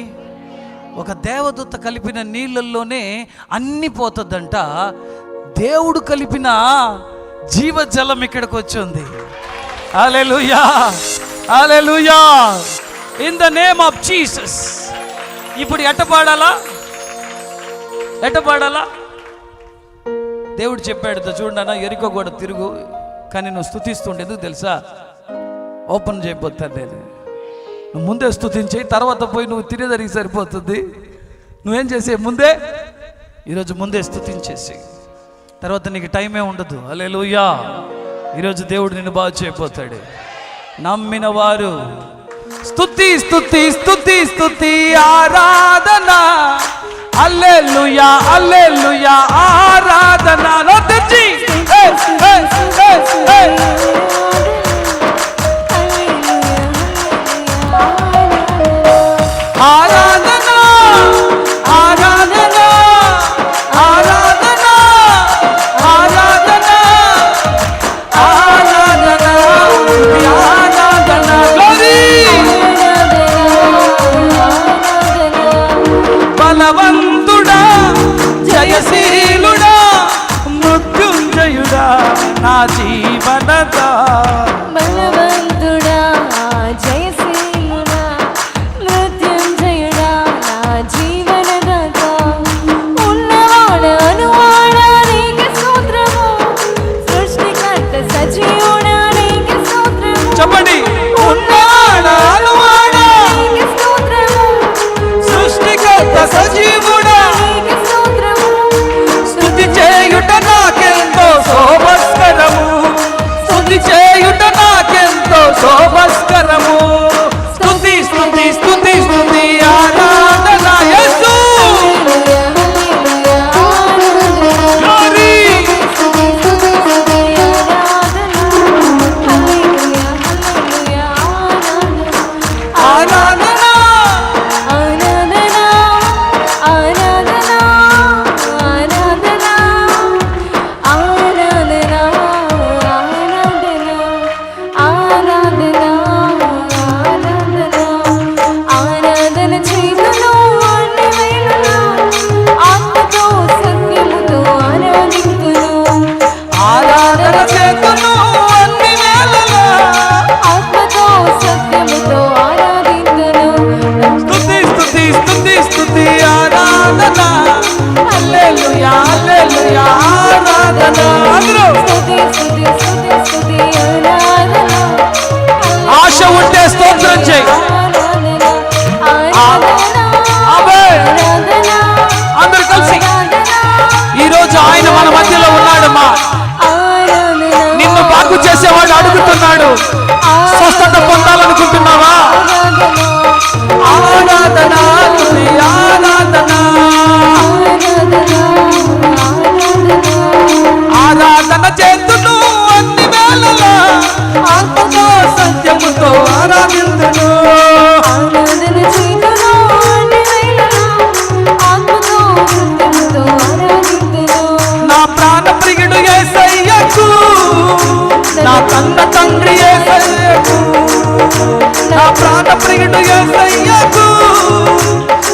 ఒక దేవదూత కలిపిన నీళ్ళల్లోనే అన్ని పోతుందంట. దేవుడు కలిపిన జీవజలం ఇక్కడికి వచ్చింది. Hallelujah, hallelujah, in the name of Jesus. ఇప్పుడు ఎట్ట పాడాలా? దేవుడు చెప్పాడు, చూడన్నా ఎరికో కూడా తిరుగు. కానీ నువ్వు స్తుతిస్తుంటే ఎందుకు తెలుసా? ఓపెన్ చేయబోతాను నేను. నువ్వు ముందే స్తుతించి తర్వాత పోయి నువ్వు తినేదానికి సరిపోతుంది. నువ్వేం చేసే ముందే, ఈరోజు ముందే స్తుతించేసి తర్వాత నీకు టైమే ఉండదు. హల్లెలూయా. ఈరోజు దేవుడు నిన్ను బాగు చేయబోతాడు. నమ్మిన వారు స్తుతి స్తుతి స్తుతి స్తుతి ఆరాధన. హల్లెలూయా, హల్లెలూయా, ఆరాధన. నొద్దుచి ఆరాధన, ఆరాధన, ఆరాధన, ఆరాధన, ఆరాధన, ఆరాధన. గ్లోరీ. బలవంతుడా, జయశీలుడా, మృత్యుంజయుడా, నా జీవనదా. బలవంతుడా, జయశీలుడా, మృత్యుంజయుడా, శోభస్కరము. స్తుతి స్తుతి స్తుతి స్తుతి ఆరాధన యేసు. Glory. ఆరాధన ఆరాధన చేతును అన్ని వేళలా. స్తుతి స్తుతి స్తుతి స్తుతి ఆరాధన. హల్లెలూయా హల్లెలూయా ఆరాధన. అందరూ ఆశ ఉంటే స్తోత్రం చేయి. అందరూ కలిసి ఈరోజు ఆయన మన మధ్యలో ఉన్నాడమ్మా. నిన్ను బాగు చేసేవాడు అడుగుతున్నాడు. స్వస్థత పొందాలనుకుంటున్నావా? ఆరాధన స్తుతి ఆరాధన. ఆరాధన చేతును అన్ని వేళలా. ఆత్మతో సత్యముతో ఆరాధింతును. నా ప్రాణ ప్రియుడు యేసయ్యకు, నా కన్న తండ్రి యేసయ్యకు. నా ప్రాణ ప్రియుడు యేసయ్యకు,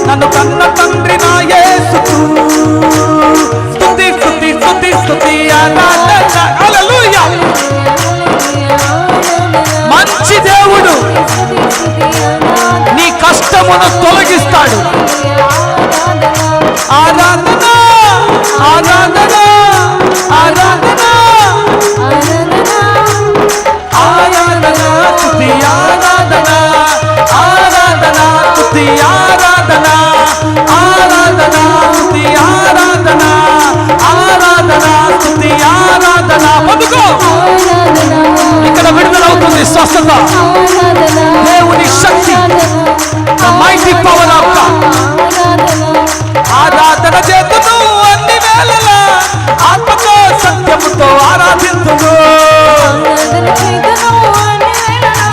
నన్ను కన్న తండ్రి నా యేసుకు. స్తుతి స్తుతి స్తుతి స్తుతి ఆరాధన. హల్లెలూయా. మంచి దేవుడు నీ కష్టమును తొలగిస్తాడు. ఆరాధన ఆరాధన ఆరాధన ఆరాధన స్తుతి ఆరాధన. ఆరాధన స్తుతి ఆరాధన. ఆరాధన స్తుతి ఆరాధన. ఆరాధన స్తుతి ఆరాధన. పొందుకో. ఇక్కడ విడుదలవుతుంది స్వస్థత. దేవుని శక్తి, the mighty power of God. ఆరాధన చేతును అన్ని వేళలా. ఆత్మతో సత్యముతో ఆరాధింతును.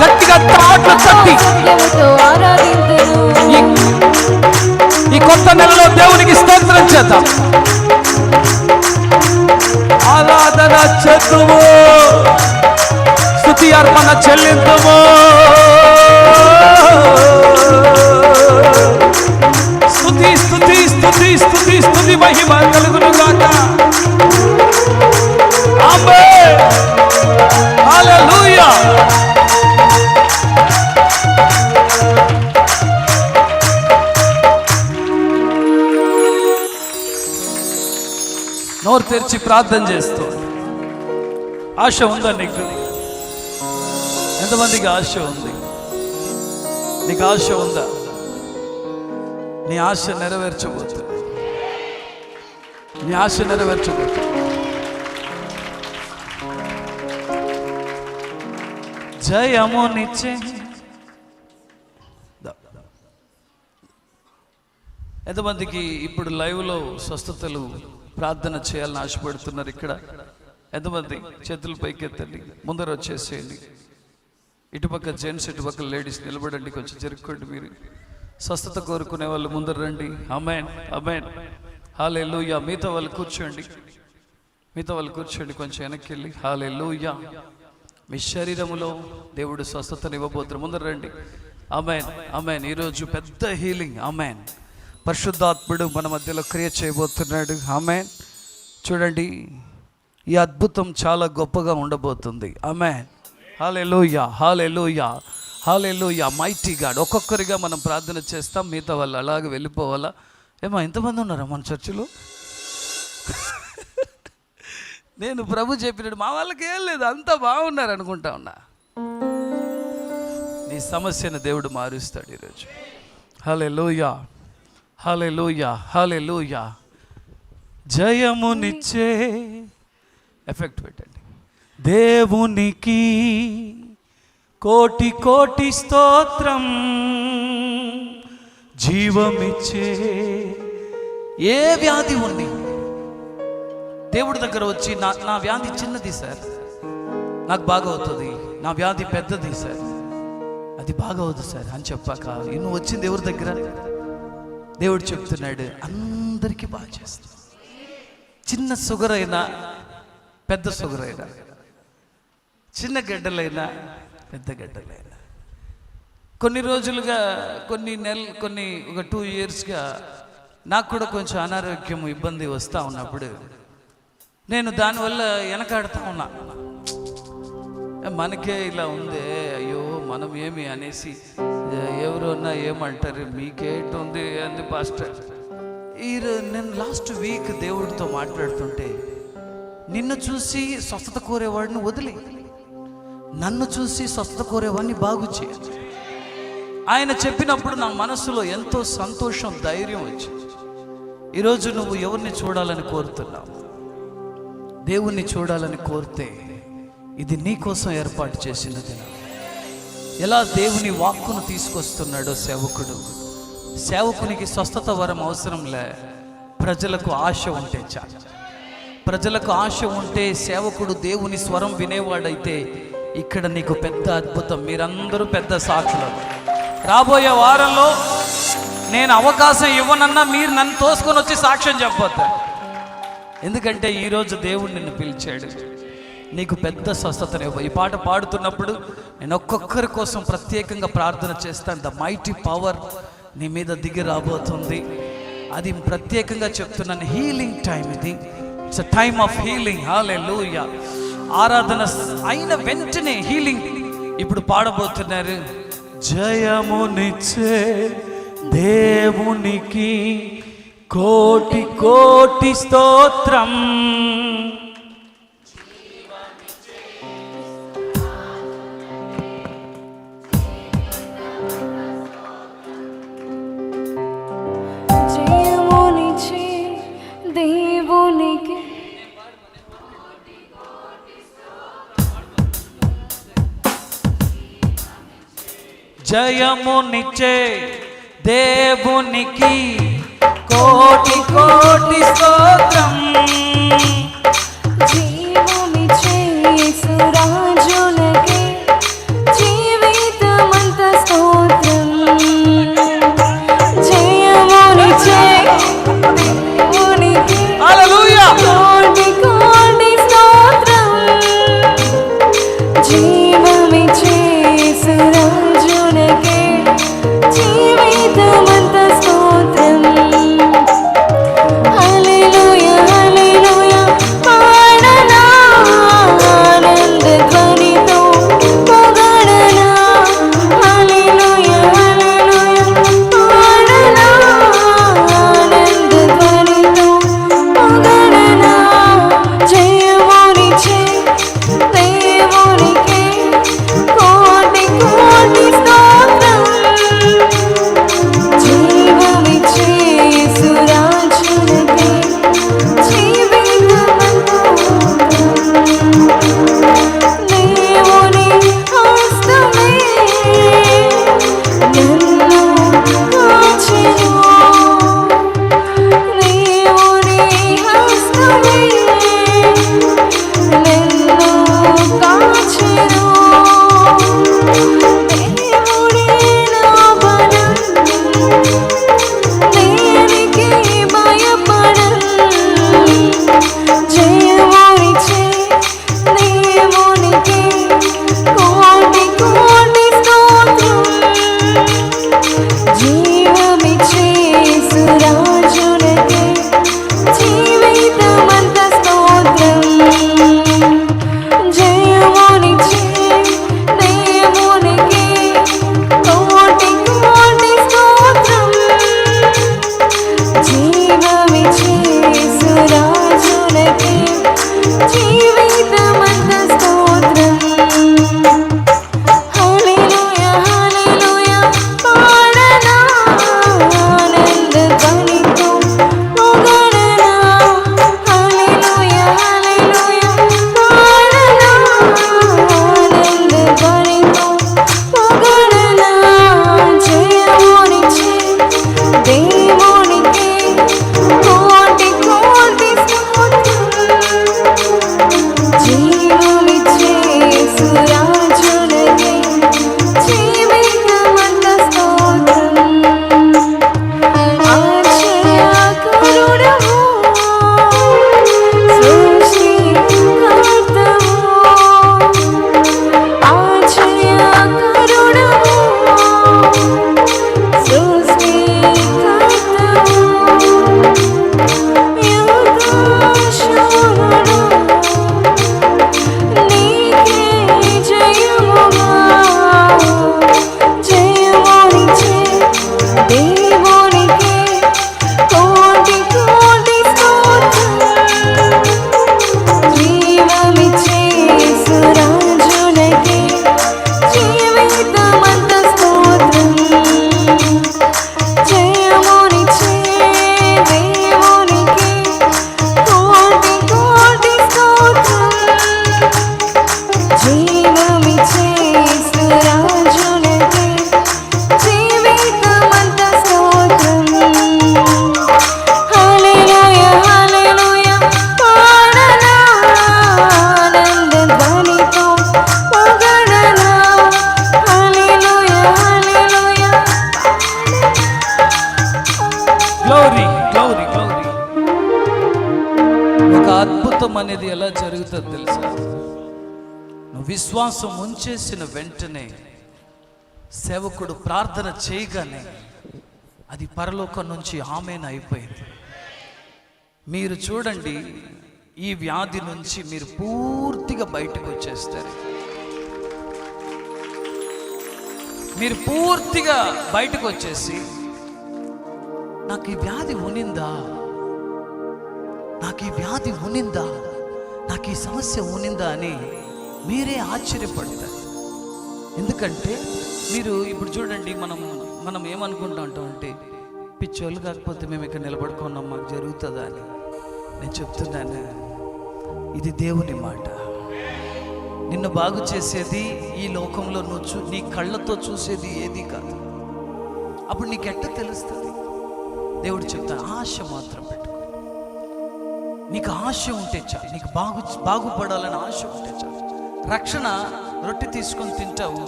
గట్టిగా తాట్లు తట్టి ఈ కొత్త నెలలో దేవునికి స్తోత్రం చేద్దాం. ఆరాధన చేద్దుము, స్తుతి అర్పణ చెల్లిద్దుము. స్తుతి స్తుతి స్తుతి స్తుతి స్తుతి మహిమ కలుగును గాక. ఆమేన్. హల్లెలూయా. నోరు తెరిచి ప్రార్థన చేస్తూ. ఆశ ఉందా నీకు? ఎంతమందికి ఆశ ఉంది? నీకు ఆశ ఉందా? నీ ఆశ నెరవేర్చబోతుంది. నీ ఆశ నెరవేర్చబోతుంది. జయమునిచ్చే. ఎంతమందికి ఇప్పుడు లైవ్లో స్వస్థతలు ప్రార్థన చేయాలని ఆశపడుతున్నారు? ఇక్కడ ఎంతమంది చేతులు పైకెత్తండి, ముందర వచ్చేసేయండి. ఇటుపక్క జెంట్స్, ఇటుపక్క లేడీస్ నిలబడండి. కొంచెం జరుపుకోండి. మీరు స్వస్థత కోరుకునే వాళ్ళు ముందర రండి. ఆమేన్ ఆమేన్ హల్లెలూయా. మిగతా వాళ్ళు కూర్చోండి. మిగతా వాళ్ళు కూర్చోండి. కొంచెం వెనక్కి వెళ్ళి. హల్లెలూయా. మీ శరీరములో దేవుడు స్వస్థతను ఇవ్వబోతున్నారు. ముందర రండి. ఆమేన్ ఆమేన్. ఈరోజు పెద్ద హీలింగ్. ఆమేన్. పరిశుద్ధాత్ముడు మన మధ్యలో క్రియ చేయబోతున్నాడు. ఆమేన్. చూడండి, ఈ అద్భుతం చాలా గొప్పగా ఉండబోతుంది. Amen. Hallelujah hallelujah hallelujah. Mighty God. ఒక్కొక్కరిగా మనం ప్రార్థన చేస్తాం. మిగతా వాళ్ళు అలాగే వెళ్ళిపోవాలా? ఏమో ఎంతమంది ఉన్నారా మన చర్చిలో? నేను ప్రభు చెప్పినట్టు మా వాళ్ళకి ఏం లేదు, అంతా బాగున్నారు అనుకుంటా ఉన్నా. నీ సమస్యను దేవుడు మారుస్తాడు ఈరోజు. హల్లెలూయా హల్లెలూయా హల్లెలూయా. జయమునిచ్చే ఎఫెక్ట్ పెట్టండి. దేవునికి కోటి కోటి స్తోత్రం. జీవమిచ్చే ఏ వ్యాధి ఉంది దేవుడి దగ్గర వచ్చి నా వ్యాధి చిన్నది సార్, నాకు బాగా అవుతుంది, నా వ్యాధి పెద్దది సార్, అది బాగా అవుతుంది సార్ అని చెప్పాక నువ్వు వచ్చింది ఎవరి దగ్గర? దేవుడు చెప్తున్నాడు అందరికీ బాగా చేస్తా. చిన్న షుగర్ అయినా పెద్ద షుగర్ అయినా, చిన్న గడ్డలైనా పెద్ద గడ్డలైనా, కొన్ని రోజులుగా కొన్ని ఒక 2 yearsగా నాకు కూడా కొంచెం అనారోగ్యం ఇబ్బంది వస్తూ ఉన్నప్పుడు నేను దానివల్ల వెనకాడుతూ ఉన్నా. మనకే ఇలా ఉందే, అయ్యో మనం ఏమి అనేసి ఎవరన్నా ఏమంటారు, మీకేటుంది అంది పాస్టర్. నేను లాస్ట్ వీక్ దేవుడితో మాట్లాడుతుంటే నిన్ను చూసి స్వస్థత కోరేవాడిని వదిలి నన్ను చూసి స్వస్థత కోరేవాడిని బాగు చేయాలి ఆయన చెప్పినప్పుడు నా మనసులో ఎంతో సంతోషం, ధైర్యం వచ్చింది. ఈరోజు నువ్వు ఎవరిని చూడాలని కోరుతున్నావు? దేవుణ్ణి చూడాలని కోరితే ఇది నీ కోసం ఏర్పాటు చేసినది. ఎలా దేవుని వాక్కును తీసుకొస్తున్నాడో సేవకునికి స్వస్థత వరం అవసరంలే, ప్రజలకు ఆశ ఉంటే చాలు. ప్రజలకు ఆశ ఉంటే సేవకుడు దేవుని స్వరం వినేవాడైతే ఇక్కడ నీకు పెద్ద అద్భుతం. మీరందరూ పెద్ద సాక్షులు. రాబోయే వారంలో నేను అవకాశం ఇవ్వనన్నా మీరు నన్ను తోసుకొని వచ్చి సాక్ష్యం చెప్పొద్దు. ఎందుకంటే ఈరోజు దేవుడు నిన్ను పిలిచాడు, నీకు పెద్ద స్వస్థతని ఇవ్వ. ఈ పాట పాడుతున్నప్పుడు నేను ఒక్కొక్కరి కోసం ప్రత్యేకంగా ప్రార్థన చేస్తాను. ద మైటీ పవర్ నీ మీద దిగి రాబోతుంది. అది ప్రత్యేకంగా చెప్తున్నాను. హీలింగ్ టైం ఇది. It's a time of healing. Hallelujah. ఆరాధన అయిన వెంటనే హీలింగ్ ఇప్పుడు పాడబోతున్నారు. జయమునిచ్చే దేవునికి కోటి కోటి స్తోత్రం. జయమునిచ్చే దేవునికి జయమునిచ్చే దేవునికి కోటి కోటి స్తోత్రం. జీవమిచ్చే యేసురాజునకే జీవితమంత స్తోత్రం. జయమునిచ్చే దేవునికి హల్లెలూయా. కోటి కోటి స్తోత్రం. జీవమిచ్చే యేసురాజునకే జీవితమంత స్తోత్రం. హల్లెలూయా హల్లెలూయా పాడనా జరుగుతుంది తెలుసా? నువ్వు విశ్వాసం ఉంచేసిన వెంటనే సేవకుడు ప్రార్థన చేయగానే అది పరలోకం నుంచి ఆమేన్ అయిపోయింది. మీరు చూడండి, ఈ వ్యాధి నుంచి మీరు పూర్తిగా బయటకు వచ్చేస్తారు. మీరు పూర్తిగా బయటకు వచ్చేసి నాకు ఈ వ్యాధి ఉనిందా, నాకు ఈ వ్యాధి ఉనిందా, నాకు ఈ సమస్య ఉనిందా అని మీరే ఆశ్చర్యపడతారు. ఎందుకంటే మీరు ఇప్పుడు చూడండి, మనం ఏమనుకుంటా ఉంటాం అంటే పిచ్చోళ్ళు కాకపోతే మేము ఇక్కడ నిలబడుకున్నాం, మాకు జరుగుతుందా అని. నేను చెప్తున్నాను, ఇది దేవుని మాట. నిన్ను బాగు చేసేది ఈ లోకంలో నువ్వు నీ కళ్ళతో చూసేది ఏది కాదు. అప్పుడు నీకెట్ట తెలుస్తుంది? దేవుడు చెప్తాను, ఆశ మాత్రం పెట్టుకో. నీకు ఆశ ఉంటే చాలు, నీకు బాగుపడాలని ఆశ ఉంటే చాలు. రక్షణ రొట్టె తీసుకొని తింటావు,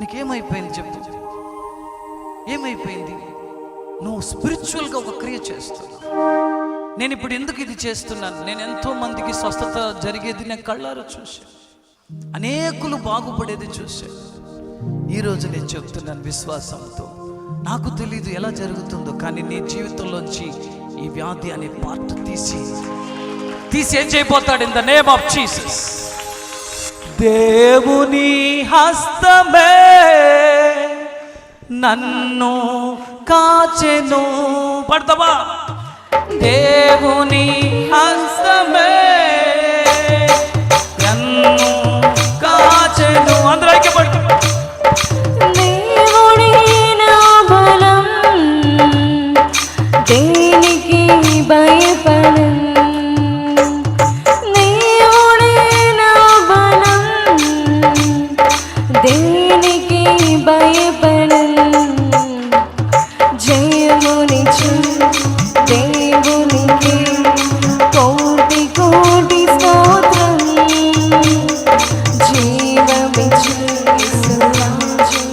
నీకేమైపోయింది చెప్పు? ఏమైపోయింది? నువ్వు స్పిరిచువల్గా ఒక క్రియ చేస్తున్నావు. నేను ఇప్పుడు ఎందుకు ఇది చేస్తున్నాను? నేను ఎంతో మందికి స్వస్థత జరిగేది నేను కళ్ళారా చూశాను, అనేకులు బాగుపడేది చూశాను. ఈరోజు నేను చెప్తున్నాను విశ్వాసంతో, నాకు తెలియదు ఎలా జరుగుతుందో, కానీ నీ జీవితంలోంచి ఈ వ్యాధి అనే పార్ట్ తీసి ఏం చేయబోతాడు? In the name of Jesus. దేవుని హస్తమే నన్ను కాచెను. పడతావా? దేవుని హస్తమే నన్ను కాచెను. అందరూ ఐక్యపడు. దేవుడే నా బలం, దేనికి భయపడను. దేవుడే నా బలం, దేనికి భయపడను. జయమునిచ్చు దేవునికి కోటి కోటి స్తోత్రం. జీవమిచ్చు యేసు రాజు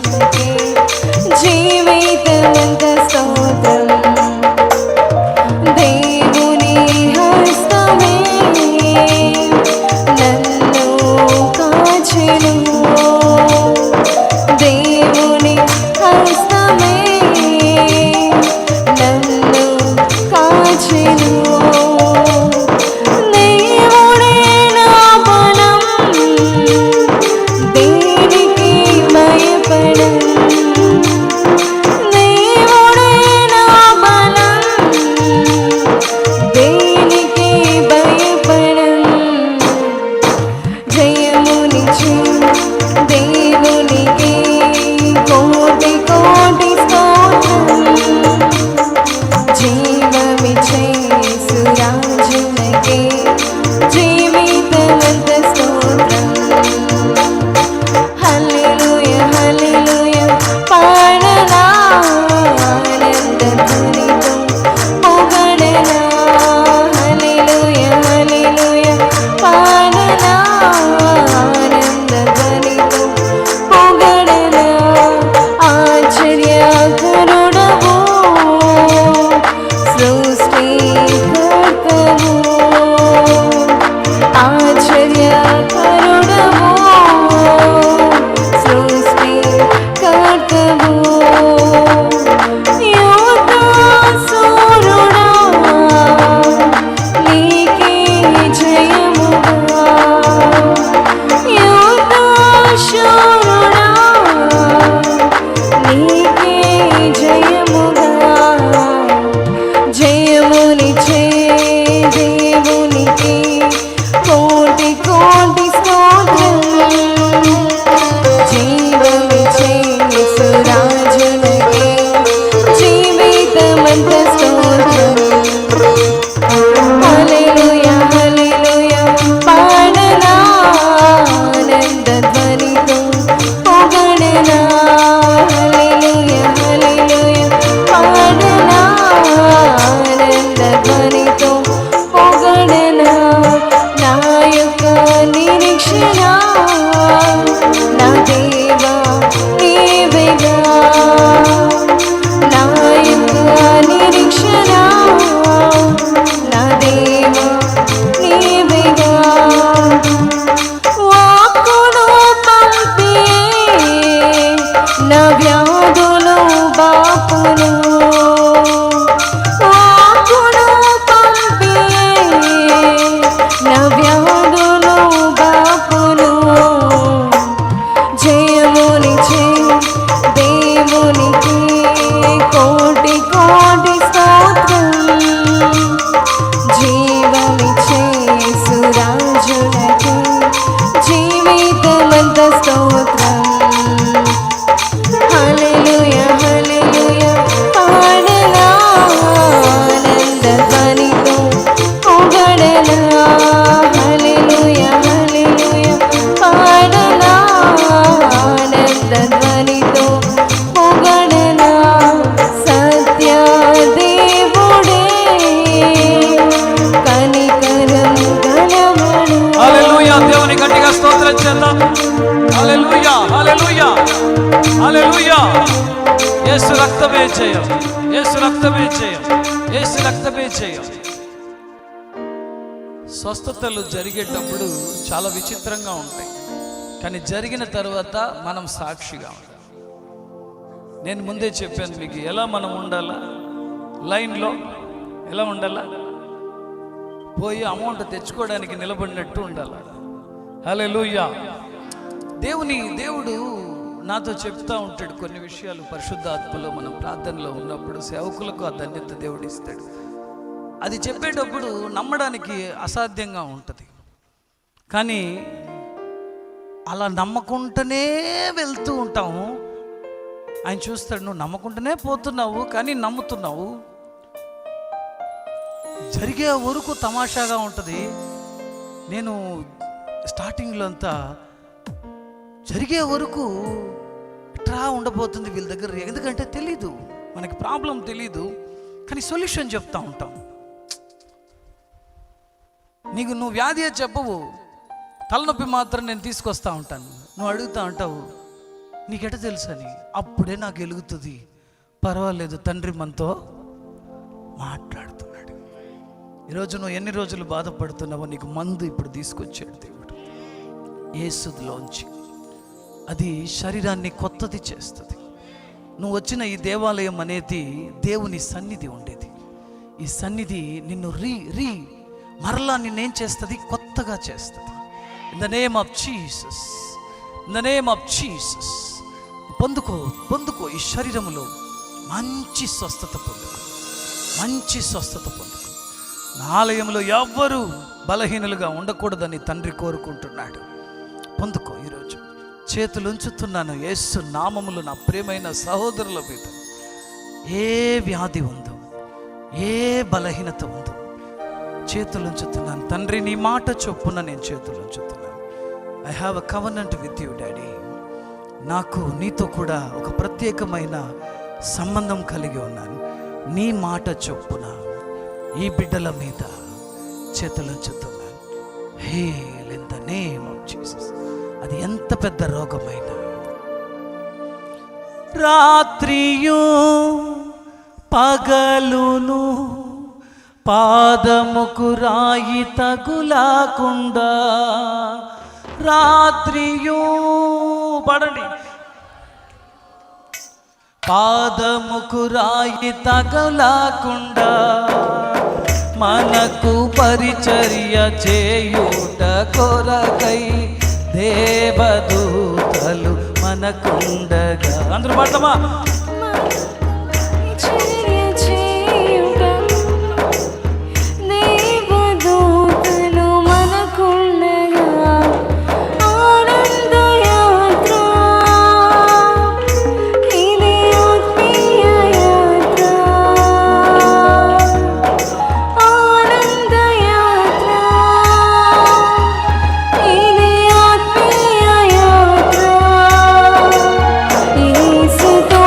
బాపును వాక్కును పంపి నా వ్యాధులు బాపును జయమునిచే దేవునికి కోటి కోటి స్తోత్రం జీవమిచ్చే సురాజునికి జీవితమంత స్తోత్రం హల్లెలూయా హల్లెలూయా పాడనా ఆనంద ధ్వనితో పొగడనా హల్లెలూయా హల్లెలూయా పాడనా ఆనంద ధ్వనితో పొగడనా సత్య దేవుడే కనికరం గలవాడు. హల్లెలూయా. దేవుని గట్టిగా స్తోత్రం చేద్దాం. హల్లెలూయా హల్లెలూయా హల్లెలూయా. యేసు రక్తమే జయం, యేసు రక్తమే జయం, యేసు రక్తమే జయం. స్వస్థతలు జరిగేటప్పుడు చాలా విచిత్రంగా ఉంటాయి, కానీ జరిగిన తర్వాత మనం సాక్షిగా ఉంటాం. నేను ముందే చెప్పాను మీకు ఎలా మనం ఉండాలా, లైన్లో ఎలా ఉండాలా, పోయి అమౌంట్ తెచ్చుకోవడానికి నిలబడినట్టు ఉండాలి. హల్లెలూయా. దేవుడు నాతో చెప్తా ఉంటాడు కొన్ని విషయాలు. పరిశుద్ధాత్మలో మనం ప్రార్థనలో ఉన్నప్పుడు సేవకులకు ఆ ధన్యత దేవుడు ఇస్తాడు. అది చెప్పేటప్పుడు నమ్మడానికి అసాధ్యంగా ఉంటుంది, కానీ అలా నమ్మకుంటూనే వెళ్తూ ఉంటాము. ఆయన చూస్తాడు, నువ్వు నమ్మకుంటూనే పోతున్నావు కానీ నమ్ముతున్నావు. జరిగే వరకు తమాషాగా ఉంటుంది. నేను స్టార్టింగ్లో అంతా జరిగే వరకు ఎట్లా ఉండబోతుంది వీళ్ళ దగ్గర, ఎందుకంటే తెలీదు, మనకి ప్రాబ్లం తెలీదు, కానీ సొల్యూషన్ చెప్తా ఉంటాం. నువ్వు వ్యాధి చెప్పవు, తలనొప్పి మాత్రం నేను తీసుకొస్తా ఉంటాను. నువ్వు అడుగుతా ఉంటావు, నీకెట తెలుసని. అప్పుడే నాకు వెలుగుతుంది, పర్వాలేదు తండ్రి మనతో మాట్లాడుతున్నాడు. ఈరోజు నువ్వు ఎన్ని రోజులు బాధపడుతున్నావో నీకు మందు ఇప్పుడు తీసుకొచ్చాడు దేవుడు యేసులోంచి. అది శరీరాన్ని కొత్తది చేస్తుంది. నువ్వు వచ్చిన ఈ దేవాలయం అనేది దేవుని సన్నిధి ఉండేది. ఈ సన్నిధి నిన్ను మరలా నిన్నేం చేస్తుంది, కొత్తగా చేస్తుంది. In the name of Jesus, in the name of Jesus. పొందుకో ఈ శరీరంలో మంచి స్వస్థత పొందుకో, మంచి స్వస్థత పొందుకో. నా ఆలయంలో ఎవ్వరూ బలహీనులుగా ఉండకూడదని తండ్రి కోరుకుంటున్నాడు. పొందుకో. ఈరోజు చేతులు ఉంచుతున్నాను యేసు నామములో నా ప్రియమైన సహోదరుల మీద ఏ వ్యాధి ఉందో, ఏ బలహీనత ఉందో చేతులు ఉంచుతున్నాను తండ్రి. నీ మాట చొప్పున నేను చేతులు ఉంచుతున్నాను. I have a covenant with you daddy. నాకు నీతో కూడా ఒక ప్రత్యేకమైన సంబంధం కలిగి ఉన్నాను. నీ మాట చొప్పున ఈ బిడ్డల మీద చేతులు ఉంచుతున్నాను. Heal in the name of Jesus. అది ఎంత పెద్ద రోగమైనా, రాత్రియు పగలును పాదముకు రాయి తగులాకుండా, రాత్రియు పడండి, పాదముకు రాయి తగలాకుండా మనకు పరిచర్య చేయుట కొరకై దేవదూతలు మనకుండగా. అందరూ పడతామా? యేసుతో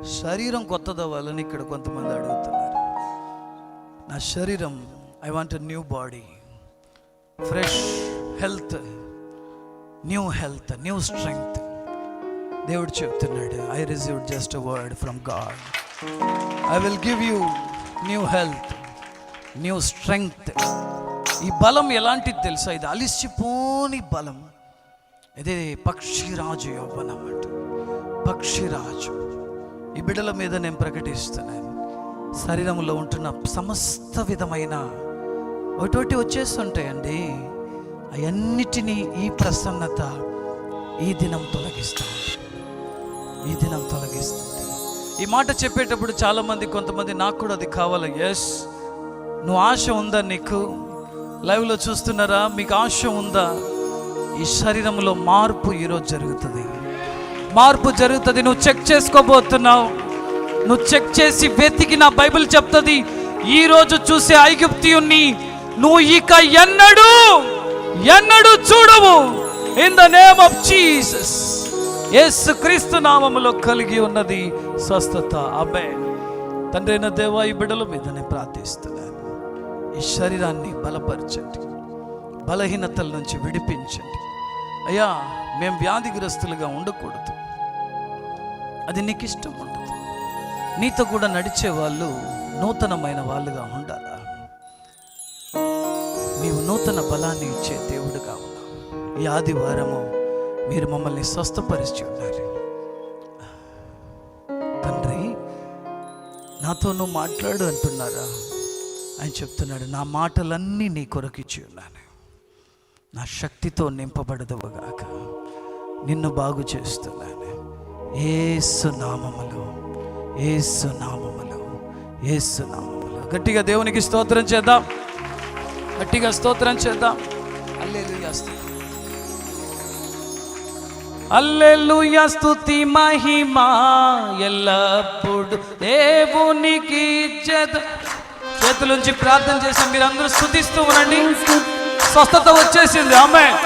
శరీరం కొత్తదవ్వాలని ఇక్కడ కొంతమంది అడుగుతున్నారు. నా శరీరం, I want a new body, fresh health, new health, new strength. దేవుడు చెప్తున్నాడు, I received just a word from God. I will give you new health, new strength. ఈ బలం ఎలాంటిది తెలుసా? ఇది అలిసిపోని బలం. ఇదే పక్షిరాజు యవ్వనం అంటే. పక్షిరాజు ఈ బిడ్డల మీద నేను ప్రకటిస్తున్నాను. శరీరంలో ఉంటున్న సమస్త విధమైన ఒకటి వచ్చేస్తుంటాయండి, అవన్నిటినీ ఈ ప్రసన్నత ఈ దినం తొలగిస్తుంది. ఈ దినం తొలగిస్తుంది. ఈ మాట చెప్పేటప్పుడు చాలామంది, కొంతమంది నాకు కూడా అది కావాలి. ఎస్, నువ్వు ఆశ ఉందా? నీకు లైవ్లో చూస్తున్నారా? మీకు ఆశ ఉందా? ఈ శరీరంలో మార్పు ఈరోజు జరుగుతుంది. మార్పు జరుగుతుంది. నువ్వు చెక్ చేసుకోబోతున్నావు. నువ్వు చెక్ చేసి వెతికి, నా బైబిల్ చెప్తుంది, ఈరోజు చూసే ఐగుప్తియుణ్ణి నువ్వు ఇక ఎన్నడూ చూడవు. In the name of Jesus. Yesu Kristu నామములో కలిగి ఉన్నది స్వస్థత. ఆమేన్. తండ్రి అయిన దేవా, ఈ బిడ్డల మీద నేను ప్రార్థిస్తున్నాను. ఈ శరీరాన్ని బలపరచండి, బలహీనతల నుంచి విడిపించండి. అయ్యా, మేము వ్యాధిగ్రస్తులుగా ఉండకూడదు. అది నీకు ఇష్టం ఉండదు. నీతో కూడా నడిచే వాళ్ళు నూతనమైన వాళ్ళుగా ఉండాలా. నీవు నూతన బలాన్ని ఇచ్చే దేవుడుగా ఉన్నావు. ఈ ఆదివారము మీరు మమ్మల్ని స్వస్థపరిచి ఉన్నారు. తండ్రి, నాతో నువ్వు మాట్లాడు అంటున్నారా? ఆయన చెప్తున్నాడు, నా మాటలన్నీ నీ కొరకిచ్చి ఉన్నాను. నా శక్తితో నింపబడదువుగాక. నిన్ను బాగు చేస్తున్నాను. యేసు నామములో, యేసు నామములో, యేసు నామములో. గట్టిగా దేవునికి స్తోత్రం చేద్దాం. గట్టిగా స్తోత్రం చేద్దాం. హల్లెలూయా, హల్లెలూయా. స్తుతి మహిమ ఎల్లప్పుడు దేవునికి ఇచ్చేద్దాం. చేతులుంచి ప్రార్థన చేసి మీరందరూ స్తుతిస్తూ ఉండండి. స్వస్థత వచ్చేసింది. ఆమేన్.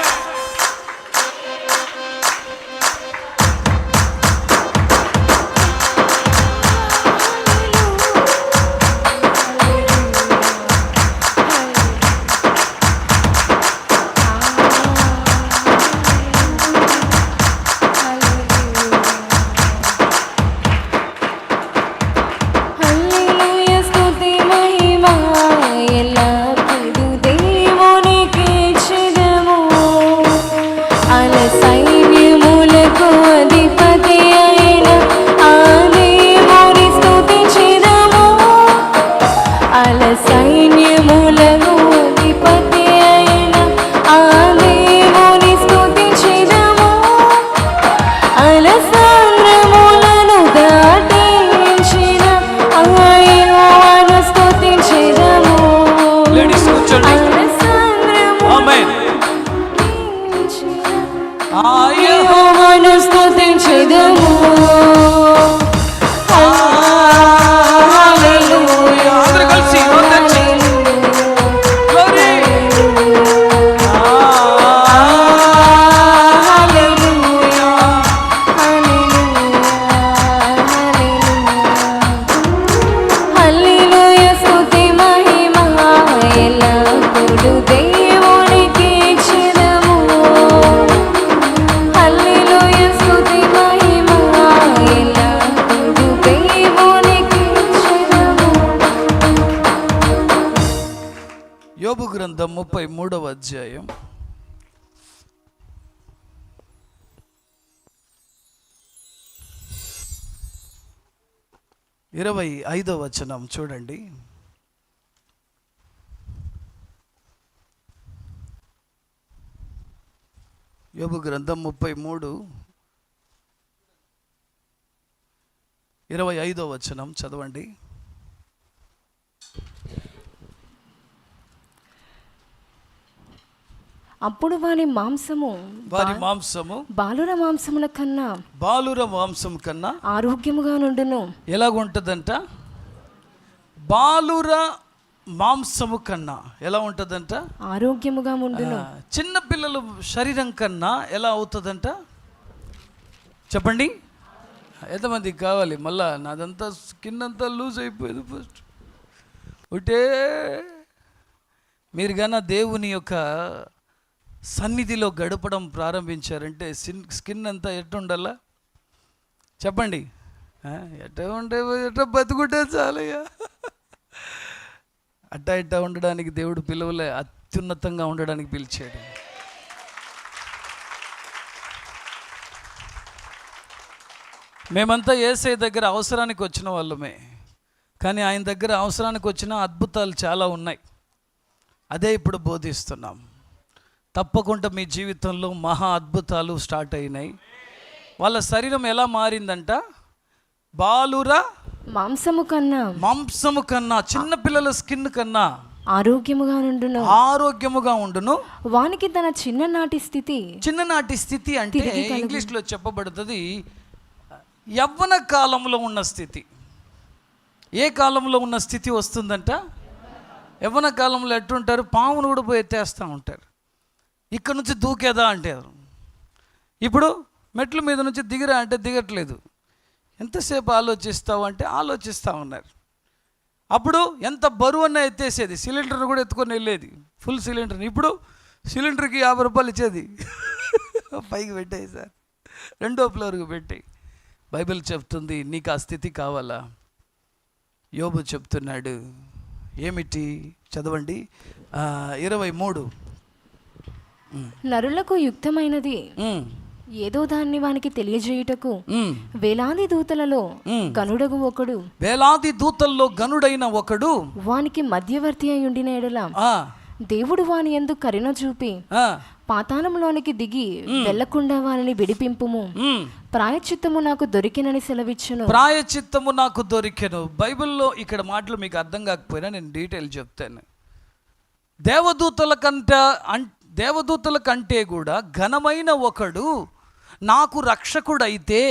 యోబు గ్రంథం 33వ అధ్యాయం 25వ వచనం చూడండి. యోబు గ్రంథం 33:25వ వచనం చదవండి. అప్పుడు వారి మాంసము బాలుర మాంసముల కన్నా ఆరోగ్యముగా నుండును. ఎలాగుంటదంట? బాలుర మాంసము కన్నా ఎలా ఉంటదంట? ఆరోగ్యముగా ఉండును. చిన్న పిల్లల శరీరం కన్నా ఎలా అవుతుందంట? చెప్పండి. ఎంతమందికి కావాలి? మళ్ళా నాదంతా స్కిన్ అంతా లూజ్ అయిపోయింది ఫస్ట్ ఒకటే. మీరు కానీ దేవుని యొక్క సన్నిధిలో గడపడం ప్రారంభించారంటే స్కిన్ అంతా ఎట్టుండాలా చెప్పండి? ఎట్ట బతుకుంటే చాలయ్యా. ఇట్టా ఉండడానికి దేవుడు పిలువలే, అత్యున్నతంగా ఉండడానికి పిలిచాడు. మేమంతా యేసయ్య దగ్గర అవసరానికి వచ్చిన వాళ్ళమే, కానీ ఆయన దగ్గర అవసరానికి వచ్చిన అద్భుతాలు చాలా ఉన్నాయి. అదే ఇప్పుడు బోధిస్తున్నాం. తప్పకుండా మీ జీవితంలో మహా అద్భుతాలు స్టార్ట్ అయినాయి. వాళ్ళ శరీరం ఎలా మారిందంట? బాలురా మాంసము కన్నా చిన్నపిల్లల స్కిన్ కన్నా ఆరోగ్యముగా ఉండును. వానికి తన చిన్ననాటి స్థితి అంటే ఇంగ్లీష్లో చెప్పబడుతుంది యవ్వన కాలంలో ఉన్న స్థితి. ఏ కాలంలో ఉన్న స్థితి వస్తుందంట? యవ్వన కాలంలో ఎట్టుంటారు? పామును కూడా పోయి ఎత్తేస్తూ ఉంటారు. ఇక్కడ నుంచి దూకేదా అంటారు. ఇప్పుడు మెట్ల మీద నుంచి దిగిరా అంటే దిగట్లేదు. ఎంతసేపు ఆలోచిస్తావు అంటే ఆలోచిస్తూ ఉన్నారు. అప్పుడు ఎంత బరువు అన్నా ఎత్తేసేది, సిలిండర్ కూడా ఎత్తుకొని వెళ్ళేది, ఫుల్ సిలిండర్. ఇప్పుడు సిలిండర్కి 50 రూపాయలు ఇచ్చేది. పైకి పెట్టాయి సార్, 2వ ఫ్లోర్కి పెట్టాయి. బైబిల్ చెప్తుంది నీకు ఆ స్థితి కావాలా? యోబు చెప్తున్నాడు ఏమిటి? చదవండి 23. నరులకు యుక్తమైనది ఏదో దాన్ని వానికి తెలియజేయుటకు వేలాది దూతలలో గనుడగు ఒకడు, వేలాది దూతల్లో గనుడైన ఒకడు వానికి మధ్యవర్తి అయి ఉండిన ఎడల దేవుడు వాని యందు కరుణ చూపి పాతాళంలోనికి దిగి వెళ్లకుండా వారిని విడిపింపుము. ప్రాయచిత్తము నాకు దొరికినని సెలవిచ్చును. ప్రాయచిత్తము నాకు దొరికెను. బైబిల్లో ఇక్కడ మాటలు మీకు అర్థం కాకపోయినా నేను డీటెయిల్ చెప్తాను. దేవదూతల కంటే కూడా ఘనమైన ఒకడు నాకు రక్షకుడైతే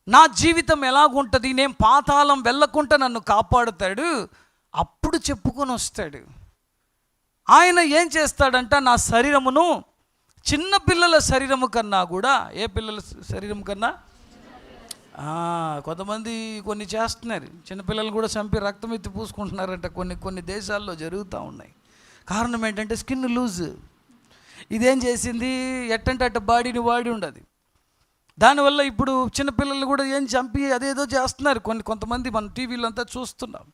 నా జీవితం ఎలాగుంటుంది, నేను పాతాళం వెళ్ళకుండా నన్ను కాపాడుతాడు, అప్పుడు చెప్పుకొని వస్తాడు. ఆయన ఏం చేస్తాడంట? నా శరీరమును చిన్నపిల్లల శరీరము కన్నా కూడా, ఏ పిల్లల శరీరం కన్నా, కొంతమంది కొన్ని చేస్తున్నారు, చిన్నపిల్లలు కూడా చంపి రక్తం ఎత్తి పూసుకుంటున్నారంట. కొన్ని దేశాల్లో జరుగుతూ ఉన్నాయి. కారణం ఏంటంటే స్కిన్ లూజ్. ఇదేం చేసింది? ఎట్టంటే అట్ట బాడీని వాడి ఉండదు. దానివల్ల ఇప్పుడు చిన్నపిల్లలు కూడా ఏం చంపి అదేదో చేస్తున్నారు. కొంతమంది మన టీవీలో అంతా చూస్తున్నాం.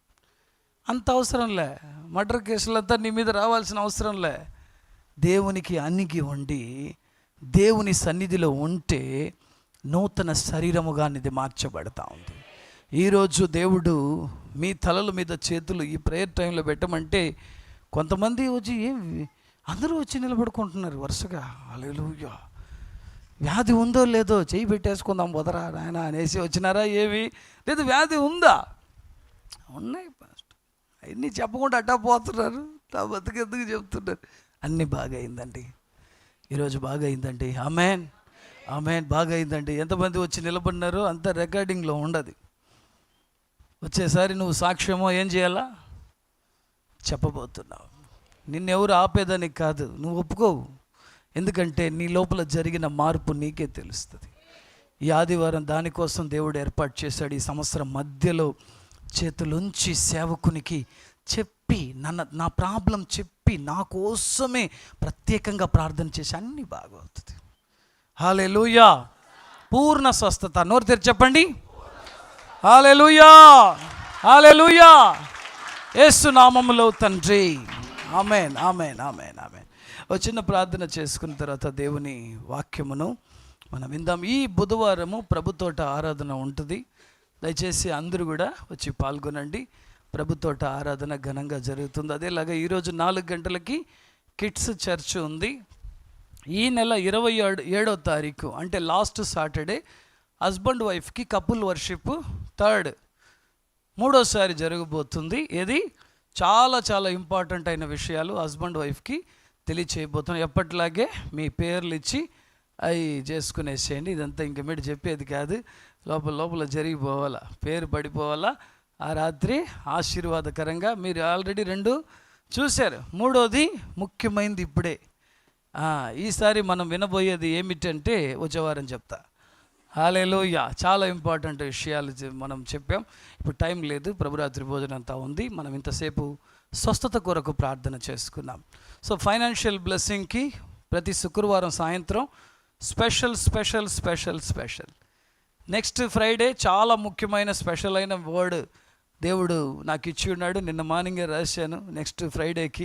అంత అవసరంలే, మర్డర్ కేసులంతా నీ మీద రావాల్సిన అవసరంలే. దేవునికి అణిగి ఉండి దేవుని సన్నిధిలో ఉంటే నూతన శరీరముగా ఇది మార్చబడతా ఉంది. ఈరోజు దేవుడు మీ తలల మీద చేతులు ఈ ప్రేయర్ టైంలో పెట్టమంటే కొంతమంది వచ్చి అందరూ వచ్చి నిలబడుకుంటున్నారు వరుసగా. హల్లెలూయా. వ్యాధి ఉందో లేదో చెయ్యి పెట్టేసుకుందాం వదరా నాయన అనేసి వచ్చినారా? ఏమి లేదు, వ్యాధి ఉందా? ఉన్నాయి ఫస్ట్. అవన్నీ చెప్పకుండా అట్టా పోతున్నారు. నా బతుకెందుకు చెప్తున్నారు? అన్నీ బాగా అయిందండి, ఈరోజు బాగా అయిందండి. Amen, amen. బాగా అయిందండి. ఎంతమంది వచ్చి నిలబడినారో అంత రికార్డింగ్లో ఉండదు. వచ్చేసారి నువ్వు సాక్ష్యమో ఏం చేయాలా చెప్పబోతున్నావు. నిన్నెవరు ఆపేదానికి కాదు, నువ్వు ఒప్పుకోవు. ఎందుకంటే నీ లోపల జరిగిన మార్పు నీకే తెలుస్తుంది. ఈ ఆదివారం దానికోసం దేవుడు ఏర్పాటు చేశాడు. ఈ సంవత్సరం మధ్యలో చేతులుంచి సేవకునికి చెప్పి నా ప్రాబ్లం చెప్పి నా కోసమే ప్రత్యేకంగా ప్రార్థన చేసి అన్నీ బాగవుతుంది. హల్లెలూయా. పూర్ణ స్వస్థత. నోరు తెరిచి చెప్పండి హల్లెలూయా, హల్లెలూయా. యేసు నామములో తండ్రి. ఆమేన్, ఆమేన్, ఆమేన్, ఆమేన్. ఒక చిన్న ప్రార్థన చేసుకున్న తర్వాత దేవుని వాక్యమును మనం విందాం. ఈ బుధవారము ప్రభుతోట ఆరాధన ఉంటుంది. దయచేసి అందరూ కూడా వచ్చి పాల్గొనండి. ప్రభుతోట ఆరాధన ఘనంగా జరుగుతుంది. అదేలాగా ఈరోజు 4 గంటలకి కిడ్స్ చర్చ్ ఉంది. ఈ నెల 27వ తారీఖు అంటే లాస్ట్ సాటర్డే హస్బెండ్ వైఫ్కి కపుల్ వర్షిప్ 3వ జరగబోతుంది. ఇది చాలా చాలా ఇంపార్టెంట్ అయిన విషయాలు హస్బెండ్ వైఫ్కి తెలియచేయబోతున్నాం. ఎప్పటిలాగే మీ పేర్లు ఇచ్చి అవి చేసుకునేసేయండి. ఇదంతా ఇంక మీరు చెప్పేది కాదు, లోపల జరిగిపోవాలా, పేరు పడిపోవాలా. ఆ రాత్రి ఆశీర్వాదకరంగా మీరు ఆల్రెడీ 2 చూశారు. 3వది ముఖ్యమైనది ఇప్పుడే. ఈసారి మనం వినబోయేది ఏమిటంటే వచ్చేవారని చెప్తా. హల్లెలూయా. చాలా ఇంపార్టెంట్ విషయాలు మనం చెప్పాం. ఇప్పుడు టైం లేదు, ప్రభురాత్రి భోజనం అంతా ఉంది. మనం ఇంతసేపు స్వస్థత కొరకు ప్రార్థన చేసుకున్నాం. సో ఫైనాన్షియల్ బ్లెస్సింగ్కి ప్రతి శుక్రవారం సాయంత్రం స్పెషల్. నెక్స్ట్ ఫ్రైడే చాలా ముఖ్యమైన స్పెషల్ అయిన వర్డ్ దేవుడు నాకు ఇచ్చి ఉన్నాడు. నిన్న మార్నింగే రాశాను. నెక్స్ట్ ఫ్రైడేకి